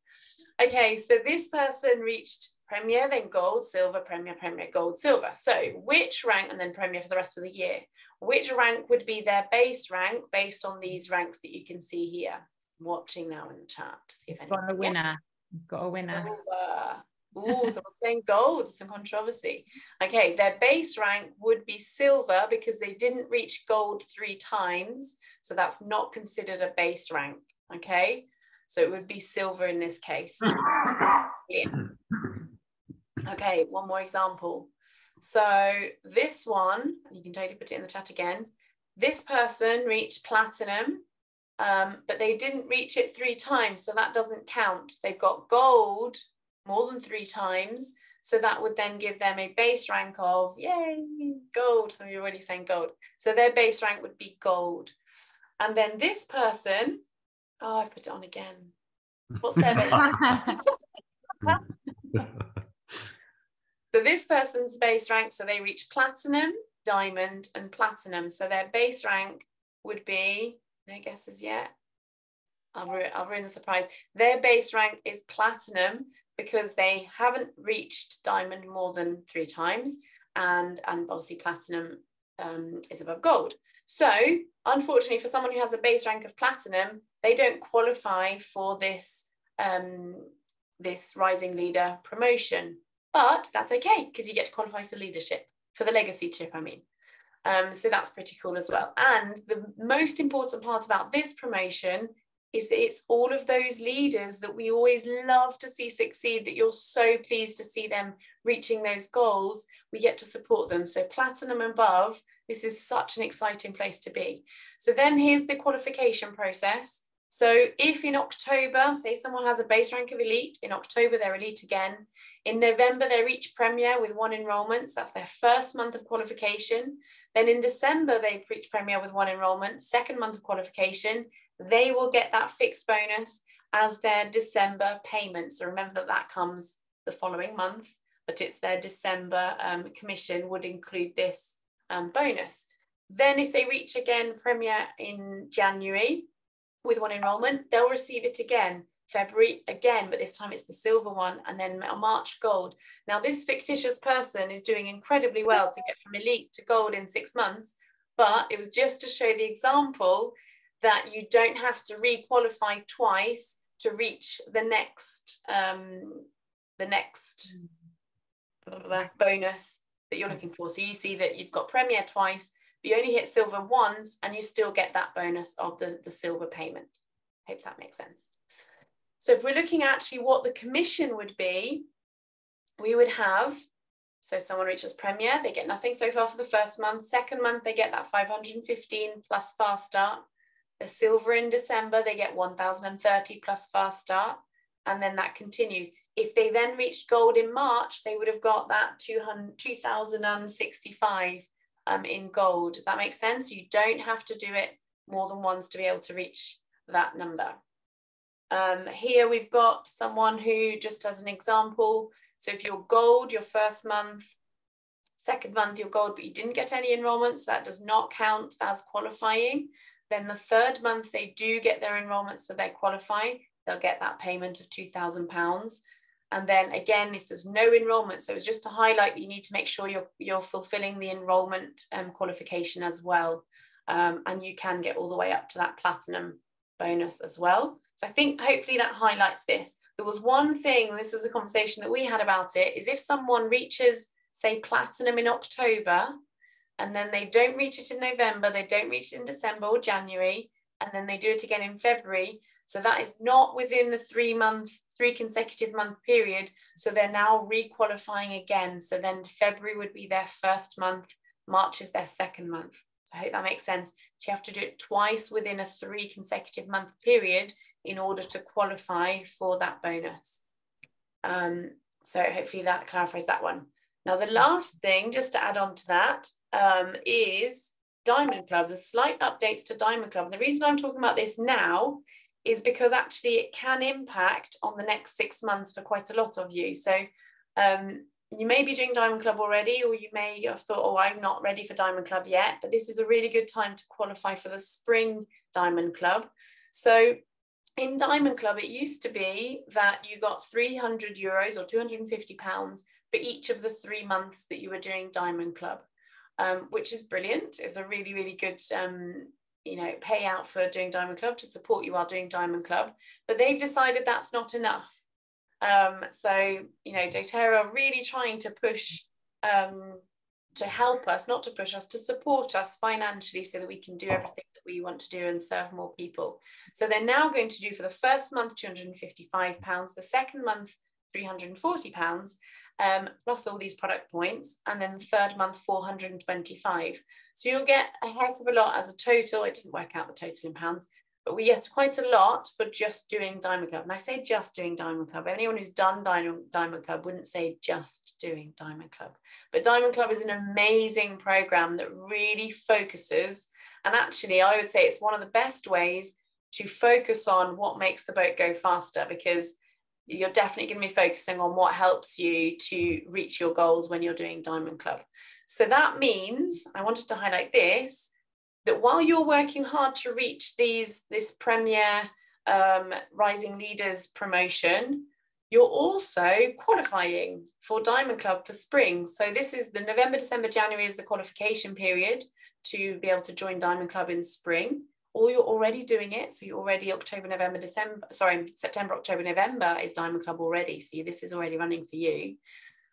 Okay, so this person reached Premier, then Gold, Silver, Premier, Gold, Silver. So which rank, and then Premier for the rest of the year, which rank would be their base rank based on these ranks that you can see here? I'm watching now in the chat to see if anyone
got a winner. Got a winner.
Silver. Oh, someone's saying Gold, some controversy. Okay, their base rank would be Silver because they didn't reach Gold 3 times. So that's not considered a base rank. Okay, so it would be Silver in this case. Yeah. Okay, one more example. So this one, you can totally put it in the chat again. This person reached Platinum, but they didn't reach it 3 times. So that doesn't count. They've got Gold more than 3 times, so that would then give them a base rank of, yay, Gold. So you're already saying Gold. So their base rank would be Gold. And then this person, oh, I've put it on again. What's their base rank? So this person's base rank, so they reach Platinum, Diamond, and Platinum. So their base rank would be, no guesses yet. I'll ruin the surprise. Their base rank is Platinum, because they haven't reached Diamond more than 3 times, and obviously Platinum is above Gold. So unfortunately, for someone who has a base rank of Platinum, they don't qualify for this this Rising Leader promotion, but that's okay, because you get to qualify for leadership, for the legacy chip, I mean. So that's pretty cool as well. And the most important part about this promotion is that it's all of those leaders that we always love to see succeed, that you're so pleased to see them reaching those goals. We get to support them. So platinum and above, this is such an exciting place to be. So then here's the qualification process. So if in October, say someone has a base rank of elite, in October they're elite again. In November, they reach Premier with 1 enrollment. So that's their first month of qualification. Then in December, they reach Premier with 1 enrollment, second month of qualification. They will get that fixed bonus as their December payment. So remember that that comes the following month, but it's their December commission would include this bonus. Then if they reach again Premier in January with 1 enrollment, they'll receive it again. February again, but this time it's the silver one, and then March gold. Now this fictitious person is doing incredibly well to get from elite to gold in 6 months, but it was just to show the example that you don't have to re-qualify twice to reach the next bonus that you're looking for. So you see that you've got Premier twice, but you only hit silver once, and you still get that bonus of the silver payment. Hope that makes sense. So if we're looking at actually what the commission would be, we would have, so someone reaches Premier, they get nothing so far for the first month. Second month, they get that 515 plus fast start. The silver in December, they get 1,030 plus fast start. And then that continues. If they then reached gold in March, they would have got that 2,065 in gold. Does that make sense? You don't have to do it more than once to be able to reach that number. Here we've got someone who, just as an example, so if you're gold your first month, second month you're gold, but you didn't get any enrollments, that does not count as qualifying. Then the third month they do get their enrollments, so they qualify, they'll get that payment of £2,000. And then again, if there's no enrollment, so it's just to highlight that you need to make sure you're fulfilling the enrollment qualification as well. And you can get all the way up to that platinum bonus as well. So I think hopefully that highlights this. There was one thing, this is a conversation that we had about it, is if someone reaches, say, platinum in October, and then they don't reach it in November, they don't reach it in December or January, and then they do it again in February. So that is not within the 3 consecutive month period. So they're now re-qualifying again. So then February would be their first month, March is their second month. So I hope that makes sense. So you have to do it twice within a 3 consecutive month period in order to qualify for that bonus. So hopefully that clarifies that one. Now the last thing, just to add on to that, is Diamond Club, the slight updates to Diamond Club. The reason I'm talking about this now is because actually it can impact on the next 6 months for quite a lot of you. So you may be doing Diamond Club already, or you may have thought, oh, I'm not ready for Diamond Club yet, but this is a really good time to qualify for the Spring Diamond Club. So in Diamond Club, it used to be that you got €300 or £250 for each of the 3 months that you were doing Diamond Club, which is brilliant. It's a really, really good payout for doing Diamond Club, to support you while doing Diamond Club. But they've decided that's not enough. So doTERRA are really trying to push to help us, not to push us, to support us financially so that we can do everything that we want to do and serve more people. So they're now going to do for the first month £255, the second month £340, plus all these product points, and then the third month £425. So you'll get a heck of a lot as a total. I didn't work out the total in pounds, but we get quite a lot for just doing Diamond Club. And I say just doing Diamond Club. Anyone who's done Diamond Club wouldn't say just doing Diamond Club. But Diamond Club is an amazing program that really focuses, and actually I would say it's one of the best ways to focus on what makes the boat go faster, because you're definitely going to be focusing on what helps you to reach your goals when you're doing Diamond Club. So that means, I wanted to highlight this, that while you're working hard to reach this Premier Rising Leaders promotion, you're also qualifying for Diamond Club for spring. So this is the November, December, January is the qualification period to be able to join Diamond Club in spring, or you're already doing it. So you're already September, October, November is Diamond Club already. So this is already running for you.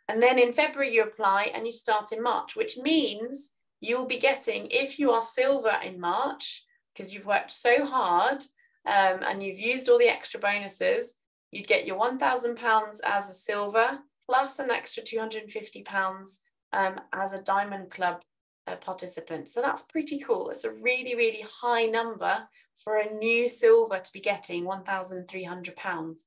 And then in February you apply and you start in March, which means you'll be getting, if you are silver in March, because you've worked so hard, and you've used all the extra bonuses, you'd get your £1,000 as a silver plus an extra £250 as a Diamond Club participant. So that's pretty cool. It's a really, really high number for a new silver to be getting, £1,300.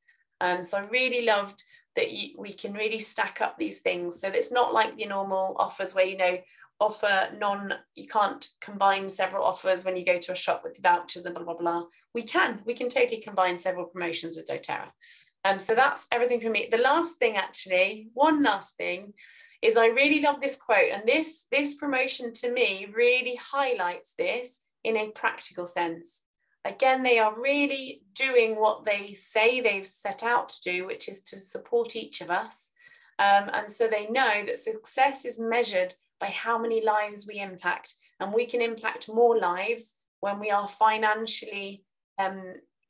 So I really loved that we can really stack up these things. So it's not like your normal offers where, you know, you can't combine several offers when you go to a shop with vouchers and blah, blah, blah. We can totally combine several promotions with doTERRA. So that's everything for me. The last thing, actually, one last thing, is I really love this quote. And this promotion to me really highlights this in a practical sense. Again, they are really doing what they say they've set out to do, which is to support each of us. And so they know that success is measured by how many lives we impact. And we can impact more lives when we are financially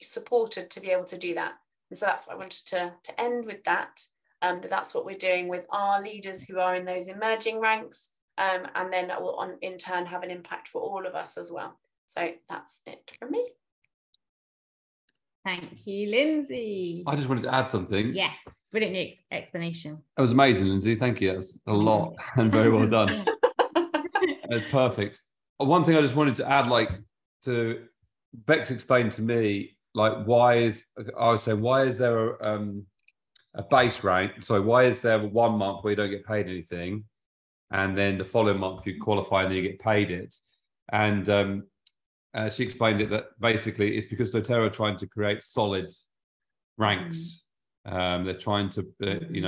supported to be able to do that. And so that's what I wanted to end with that. That's what we're doing with our leaders who are in those emerging ranks. And then that will in turn have an impact for all of us as well. So that's it from me.
Thank you, Lindsay.
I just wanted to add something.
Yes, brilliant explanation.
That was amazing, Lindsay. Thank you. That was a lot and very well done. Perfect. One thing I just wanted to add, like, to Bex explained to me, like, why is there a base rank? So why is there 1 month where you don't get paid anything, and then the following month you qualify and then you get paid it? And she explained it that basically it's because doTERRA are trying to create solid ranks. They're trying to,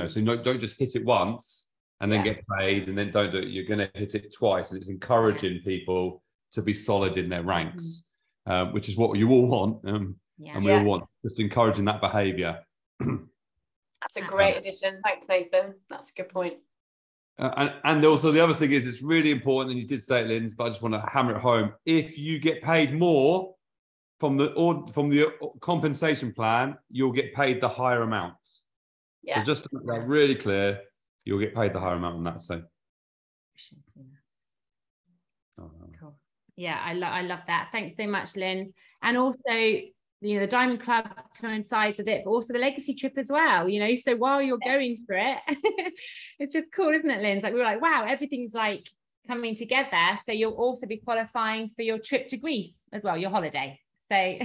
so don't just hit it once and then get paid, and then don't do it. You're going to hit it twice, and it's encouraging people to be solid in their ranks, which is what you all want, and we all want, just encouraging that behaviour.
That's a great addition. Thanks, Nathan. That's a good point.
And also the other thing is, it's really important, and you did say it, Linz, but I just want to hammer it home. If you get paid more from the compensation plan, you'll get paid the higher amount. Yeah. So just to make that really clear, you'll get paid the higher amount on that. So.
Cool. Yeah, I love that. Thanks so much, Linz. And also, the Diamond Club coincides with it, but also the legacy trip as well, so while you're going for it, it's just cool, isn't it, Linz? Like, we were like, wow, everything's like coming together. So you'll also be qualifying for your trip to Greece as well, your holiday. So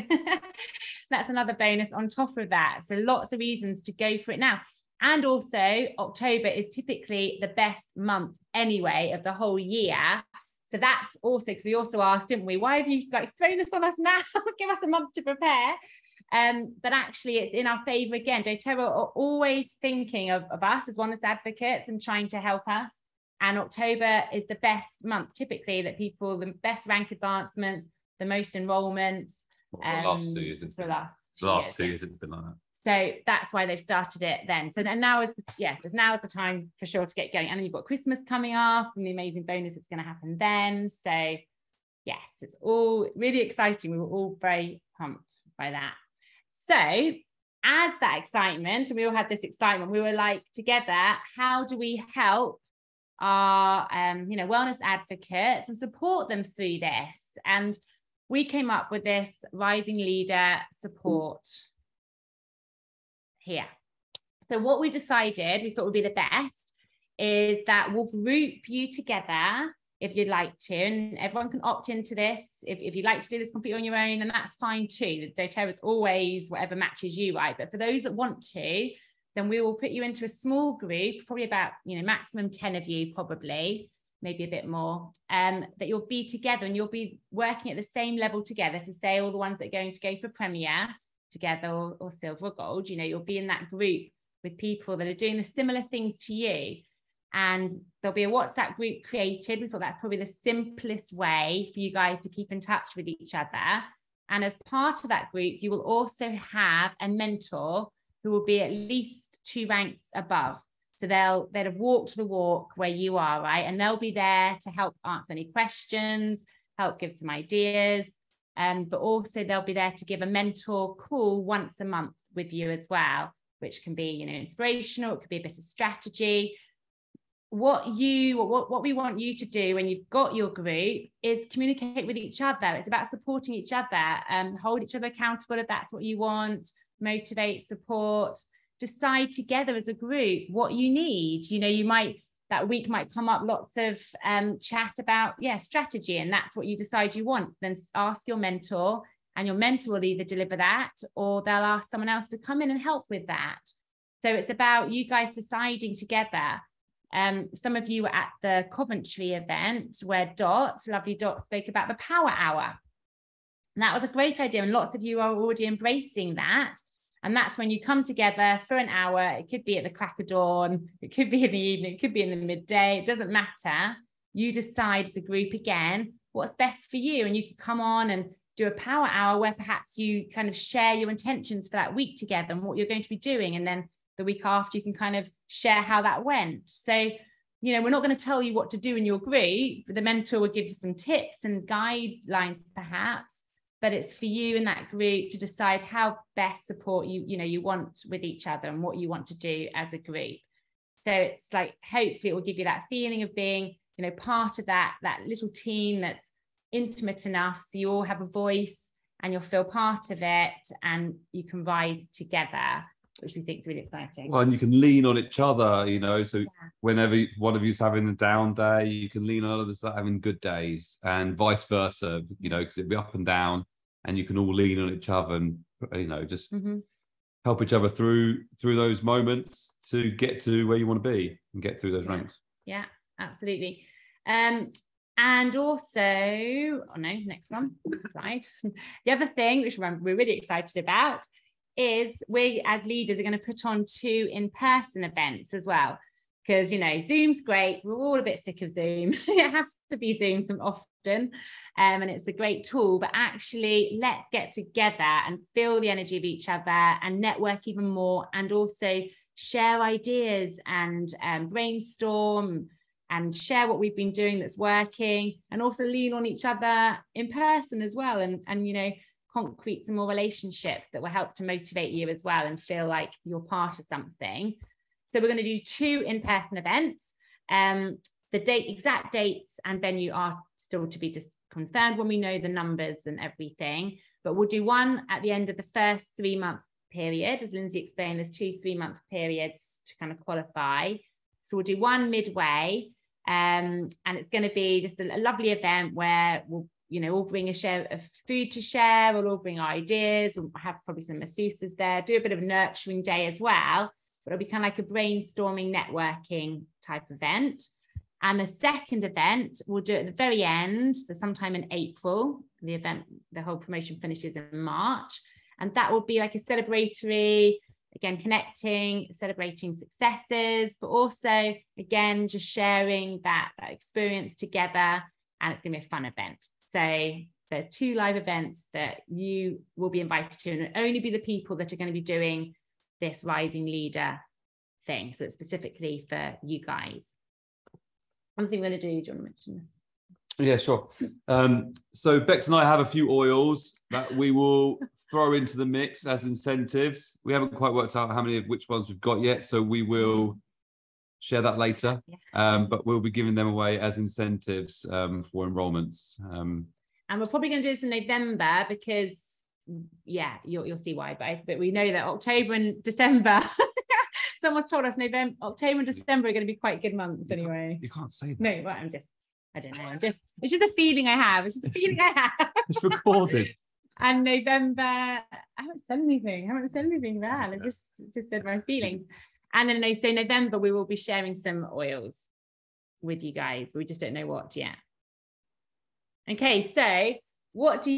that's another bonus on top of that. So lots of reasons to go for it now. And also October is typically the best month anyway of the whole year. So that's also, because we also asked, didn't we, why have you thrown this on us now? Give us a month to prepare. But actually it's in our favour again. doTERRA are always thinking of us as wellness advocates and trying to help us. And October is the best month typically that the best rank advancements, the most enrolments.
For the last 2 years. The last 2 years it's been like that.
So that's why they've started it then. So then now is the time for sure to get going. And then you've got Christmas coming up and the amazing bonus that's going to happen then. So yes, it's all really exciting. We were all very pumped by that. So as that excitement, and we all had this excitement, we were like, together, how do we help our wellness advocates and support them through this? And we came up with this Rising Leader support here. So what we decided, we thought would be the best, is that we'll group you together if you'd like to, and everyone can opt into this. If you'd like to do this completely on your own, then that's fine too. doTERRA is always whatever matches you, right? But for those that want to, then we will put you into a small group, probably about, maximum 10 of you, probably, maybe a bit more, that you'll be together and you'll be working at the same level together. So say all the ones that are going to go for Premier together or silver or gold, you'll be in that group with people that are doing the similar things to you. And there'll be a WhatsApp group created. We thought that's probably the simplest way for you guys to keep in touch with each other. And as part of that group, you will also have a mentor who will be at least 2 ranks above. So they'll have walked the walk where you are, right? And they'll be there to help answer any questions, help give some ideas. But also they'll be there to give a mentor call once a month with you as well, which can be, inspirational. It could be a bit of strategy. what we want you to do when you've got your group is communicate with each other. It's about supporting each other, hold each other accountable if that's what you want, motivate, support, decide together as a group what you need. You know, that week might come up lots of chat about strategy, and that's what you decide you want. Then ask your mentor, and your mentor will either deliver that or they'll ask someone else to come in and help with that. So it's about you guys deciding together. Some of you were at the Coventry event where lovely Dot spoke about the power hour. And that was a great idea. And lots of you are already embracing that. And that's when you come together for an hour. It could be at the crack of dawn. It could be in the evening. It could be in the midday. It doesn't matter. You decide as a group again, what's best for you. And you could come on and do a power hour where perhaps you kind of share your intentions for that week together and what you're going to be doing. And then the week after, you can kind of share how that went. So, you know, we're not going to tell you what to do in your group, but the mentor will give you some tips and guidelines perhaps, but it's for you in that group to decide how best support you want with each other and what you want to do as a group. So it's like, hopefully it will give you that feeling of being, you know, part of that little team that's intimate enough so you all have a voice and you'll feel part of it and you can rise together, which we think is really exciting.
Well, and you can lean on each other, you know, so whenever one of you's having a down day, you can lean on others that are having good days, and vice versa, you know, because it'll be up and down, and you can all lean on each other and, you know, just help each other through those moments to get to where you want to be and get through those ranks.
Yeah, absolutely. And also, next one, slide. The other thing, which we're really excited about, is we as leaders are going to put on 2 in-person events as well, because, you know, Zoom's great, we're all a bit sick of Zoom. It has to be Zoom some often, and it's a great tool, but actually let's get together and feel the energy of each other and network even more, and also share ideas and brainstorm and share what we've been doing that's working, and also lean on each other in person as well, and you know, concrete some more relationships that will help to motivate you as well and feel like you're part of something. So we're going to do 2 in-person events. The exact dates and venue are still to be just confirmed when we know the numbers and everything, but we'll do one at the end of the first 3-month period. As Lindsay explained, there's 2 3-month periods to kind of qualify. So we'll do one midway, and it's going to be just a lovely event where we'll, you know, we'll bring a share of food to share, we'll all bring ideas, we'll have probably some masseuses there, do a bit of a nurturing day as well, but it'll be kind of like a brainstorming, networking type event. And the second event we'll do at the very end, so sometime in April. The whole promotion finishes in March, and that will be like a celebratory, again, celebrating successes, but also, again, just sharing that experience together, and it's going to be a fun event. So there's 2 live events that you will be invited to, and it'll only be the people that are going to be doing this Rising Leader thing. So it's specifically for you guys. One thing we're going to do, do you want to mention this?
Yeah, sure. So Bex and I have a few oils that we will throw into the mix as incentives. We haven't quite worked out how many of which ones we've got yet, so we will share that later. But we'll be giving them away as incentives for enrollments.
And we're probably going to do this in November because, you'll see why. But we know that October and December. Someone's told us October and December are going to be quite good months anyway.
You can't say that.
No, well, I don't know. It's just a feeling I have. It's just a feeling I have.
It's recorded.
And November, I haven't said anything. Bad. I just said my feelings. And then so November, we will be sharing some oils with you guys. We just don't know what yet. Okay, so what do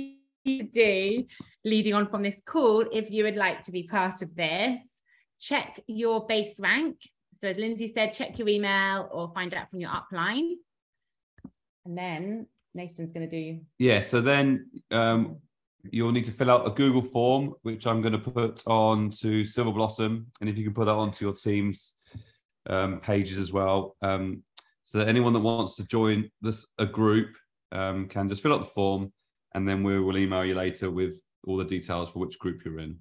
you do leading on from this call if you would like to be part of this? Check your base rank. So as Lindsay said, check your email or find out from your upline. And then Nathan's going to do.
Yeah, so then you'll need to fill out a Google form, which I'm going to put on to Silver Blossom. And if you can put that onto your team's pages as well. So that anyone that wants to join a group can just fill out the form, and then we will email you later with all the details for which group you're in.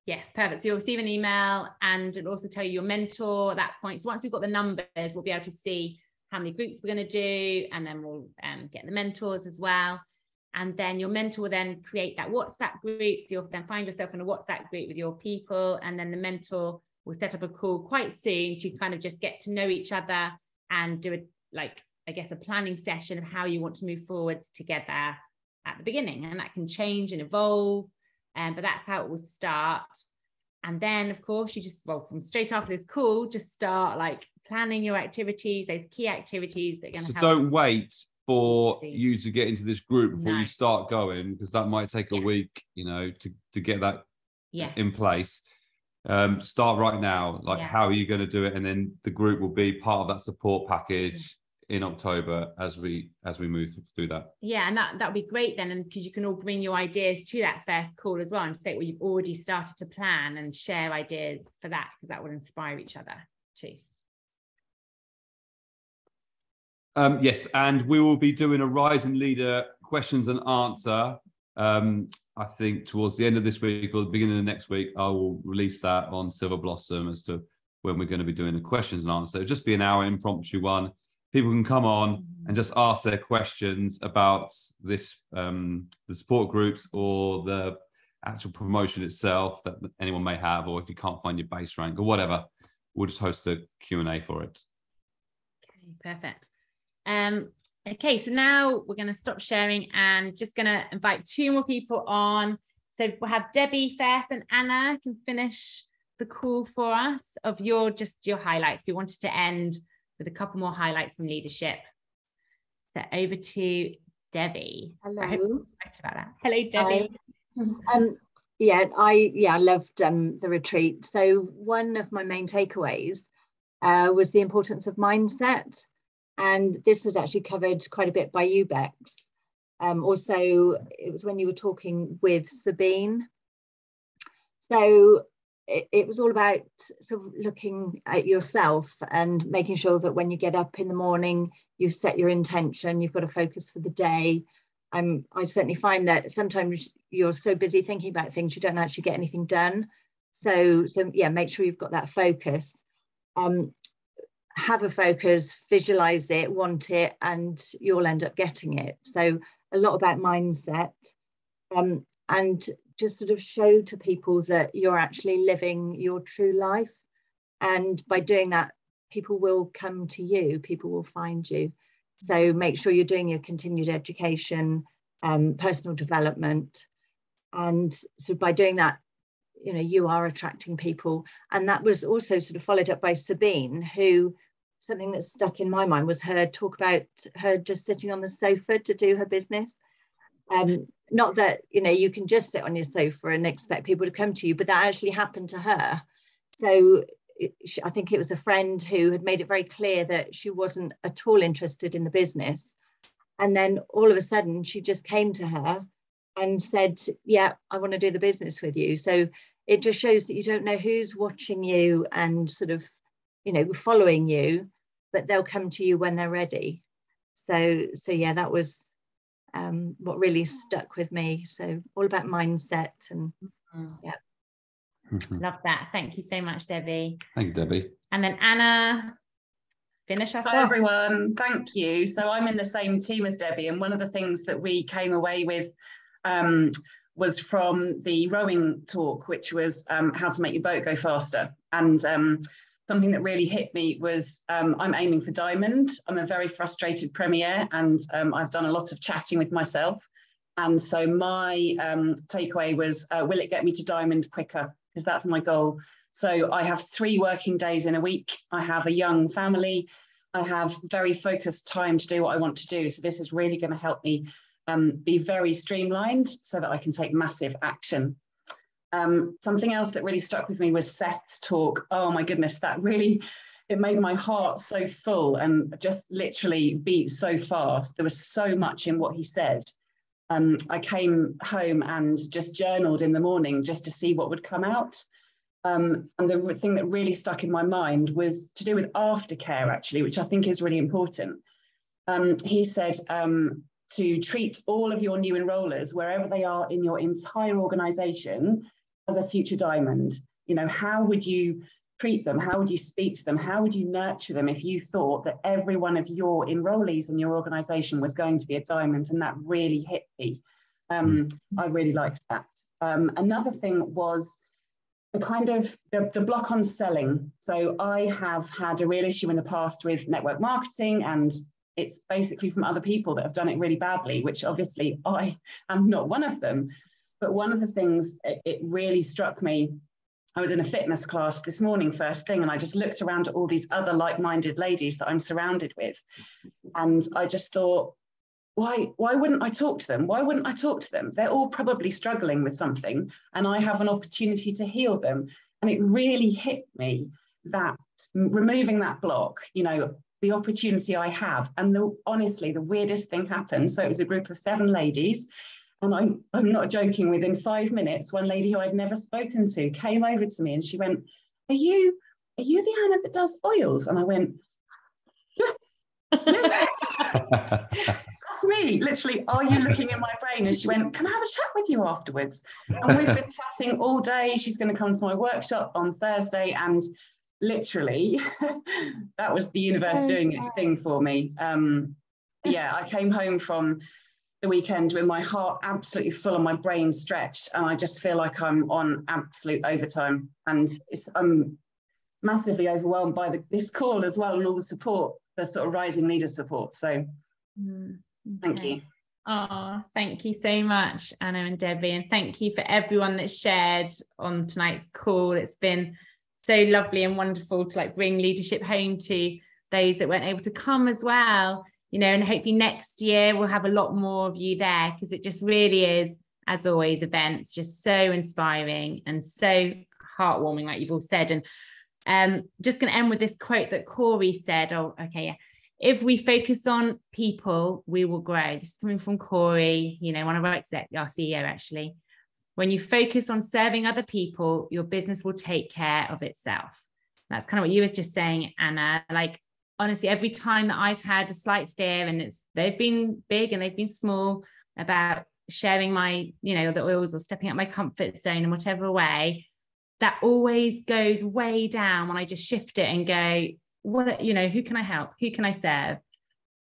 Yes, perfect. So you'll receive an email, and it'll also tell you your mentor at that point. So once we've got the numbers, we'll be able to see how many groups we're going to do, and then we'll get the mentors as well. And then your mentor will then create that WhatsApp group. So you'll then find yourself in a WhatsApp group with your people, and then the mentor will set up a call quite soon to kind of just get to know each other and do a planning session of how you want to move forwards together at the beginning. And that can change and evolve. But that's how it will start. And then, of course, you just, from straight after this call, just start planning your activities, those key activities that are going to help.
So don't wait for you to get into this group before you start going, because that might take a week, to get that in place. Start right now. How are you going to do it? And then the group will be part of that support package in October as we move through that.
Yeah, and that would be great then, and because you can all bring your ideas to that first call as well, and say, well, you've already started to plan and share ideas for that, because that will inspire each other too.
Yes, and we will be doing a Rising Leader questions and answer. I think towards the end of this week or the beginning of next week, I will release that on Silver Blossom as to when we're going to be doing the questions and answer. It'll just be an hour impromptu one. People can come on and just ask their questions about this, the support groups or the actual promotion itself that anyone may have, or if you can't find your base rank or whatever, we'll just host a Q&A for it.
Okay, perfect. Okay, so now we're going to stop sharing and just going to invite 2 more people on. So we'll have Debbie first, and Anna can finish the call for us of your highlights. We wanted to end with a couple more highlights from leadership. So over to Debbie.
Hello.
I hope you're excited about that. Hello, Debbie.
I loved the retreat. So one of my main takeaways was the importance of mindset. And this was actually covered quite a bit by you, Bex. Also, it was when you were talking with Sabine. So it was all about sort of looking at yourself and making sure that when you get up in the morning, you set your intention, you've got a focus for the day. I certainly find that sometimes you're so busy thinking about things, you don't actually get anything done. So yeah, make sure you've got that focus. Have a focus, visualize it, want it, and you'll end up getting it. So a lot about mindset, and just sort of show to people that you're actually living your true life. And by doing that, people will come to you, people will find you. So make sure you're doing your continued education, personal development. And so by doing that, you are attracting people. And that was also sort of followed up by Sabine, who, something that stuck in my mind was her talk about her just sitting on the sofa to do her business. Not that, you can just sit on your sofa and expect people to come to you, but that actually happened to her. So I think it was a friend who had made it very clear that she wasn't at all interested in the business. And then all of a sudden she just came to her and said, yeah, I want to do the business with you. So it just shows that you don't know who's watching you and sort of, following you, but they'll come to you when they're ready. So yeah, that was what really stuck with me. So all about mindset and yeah.
Love that. Thank you so much, Debbie.
Thank you, Debbie.
And then Anna, finish us off.
Hi everyone, thank you. So I'm in the same team as Debbie, and one of the things that we came away with was from the rowing talk, which was how to make your boat go faster. And something that really hit me was I'm aiming for diamond. I'm a very frustrated premier, and I've done a lot of chatting with myself. And so my takeaway was, will it get me to diamond quicker? Because that's my goal. So I have 3 working days in a week. I have a young family. I have very focused time to do what I want to do. So this is really going to help me be very streamlined so that I can take massive action. Something else that really stuck with me was Seth's talk. Oh my goodness, it made my heart so full and just literally beat so fast. There was so much in what he said. I came home and just journaled in the morning just to see what would come out. And the thing that really stuck in my mind was to do with aftercare, actually, which I think is really important. He said to treat all of your new enrollers, wherever they are in your entire organisation, as a future diamond? You know, how would you treat them? How would you speak to them? How would you nurture them if you thought that every one of your enrollees in your organization was going to be a diamond? And that really hit me. I really liked that. Another thing was the kind of the block on selling. So I have had a real issue in the past with network marketing, and it's basically from other people that have done it really badly, which obviously I am not one of them. But one of the things, it really struck me, I was in a fitness class this morning first thing, and I just looked around at all these other like-minded ladies that I'm surrounded with. And I just thought, why wouldn't I talk to them? Why wouldn't I talk to them? They're all probably struggling with something, and I have an opportunity to heal them. And it really hit me that removing that block, you know, the opportunity I have. And honestly, the weirdest thing happened. So it was a group of 7 ladies. And I'm not joking, within 5 minutes, one lady who I'd never spoken to came over to me and she went, are you the Anna that does oils? And I went, yeah. That's me, literally, are you looking in my brain? And she went, can I have a chat with you afterwards? And we've been chatting all day. She's going to come to my workshop on Thursday, and literally that was the universe doing its thing for me. Yeah, I came home from the weekend with my heart absolutely full and my brain stretched, and I just feel like I'm on absolute overtime, and I'm massively overwhelmed by this call as well, and all the support, the sort of rising leader support. So thank you.
Oh, thank you so much, Anna and Debbie, and thank you for everyone that shared on tonight's call. It's been so lovely and wonderful to like bring leadership home to those that weren't able to come as well. You know, and hopefully next year we'll have a lot more of you there, because it just really is, as always, events just so inspiring and so heartwarming, like you've all said. And just going to end with this quote that Corey said. Oh, okay, yeah. If we focus on people, we will grow. This is coming from Corey, you know, one of our CEO actually. When you focus on serving other people, your business will take care of itself. That's kind of what you were just saying, Anna. Like, honestly, every time that I've had a slight fear, and they've been big and they've been small, about sharing my, you know, the oils or stepping out my comfort zone in whatever way, that always goes way down when I just shift it and go, what, you know, who can I help? Who can I serve?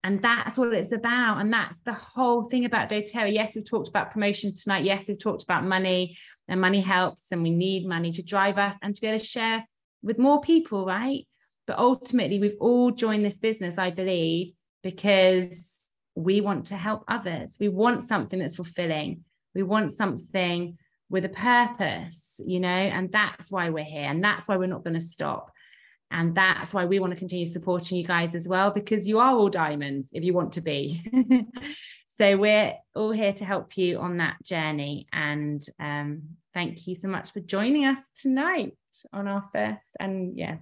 And that's what it's about. And that's the whole thing about doTERRA. Yes, we've talked about promotion tonight. Yes, we've talked about money, and money helps, and we need money to drive us and to be able to share with more people, right? But ultimately, we've all joined this business, I believe, because we want to help others. We want something that's fulfilling. We want something with a purpose, you know, and that's why we're here. And that's why we're not going to stop. And that's why we want to continue supporting you guys as well, because you are all diamonds if you want to be. So we're all here to help you on that journey. And thank you so much for joining us tonight on our first. And yeah,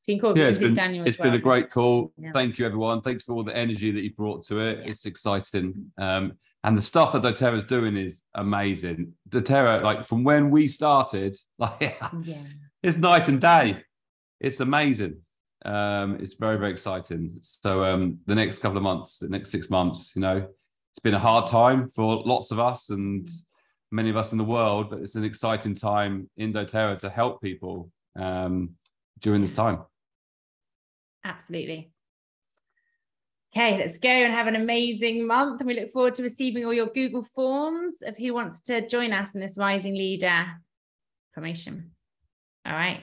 it's
been a great call. Yeah. Thank you, everyone. Thanks for all the energy that you brought to it. Yeah. It's exciting. And the stuff that doTERRA is doing is amazing. doTERRA, like from when we started, like it's night and day. It's amazing. It's very, very exciting. So the next couple of months, the next 6 months, you know, it's been a hard time for lots of us and many of us in the world, but it's an exciting time in doTERRA to help people during this time.
Absolutely. Okay, let's go and have an amazing month. And we look forward to receiving all your Google forms of who wants to join us in this Rising Leader promotion. All right.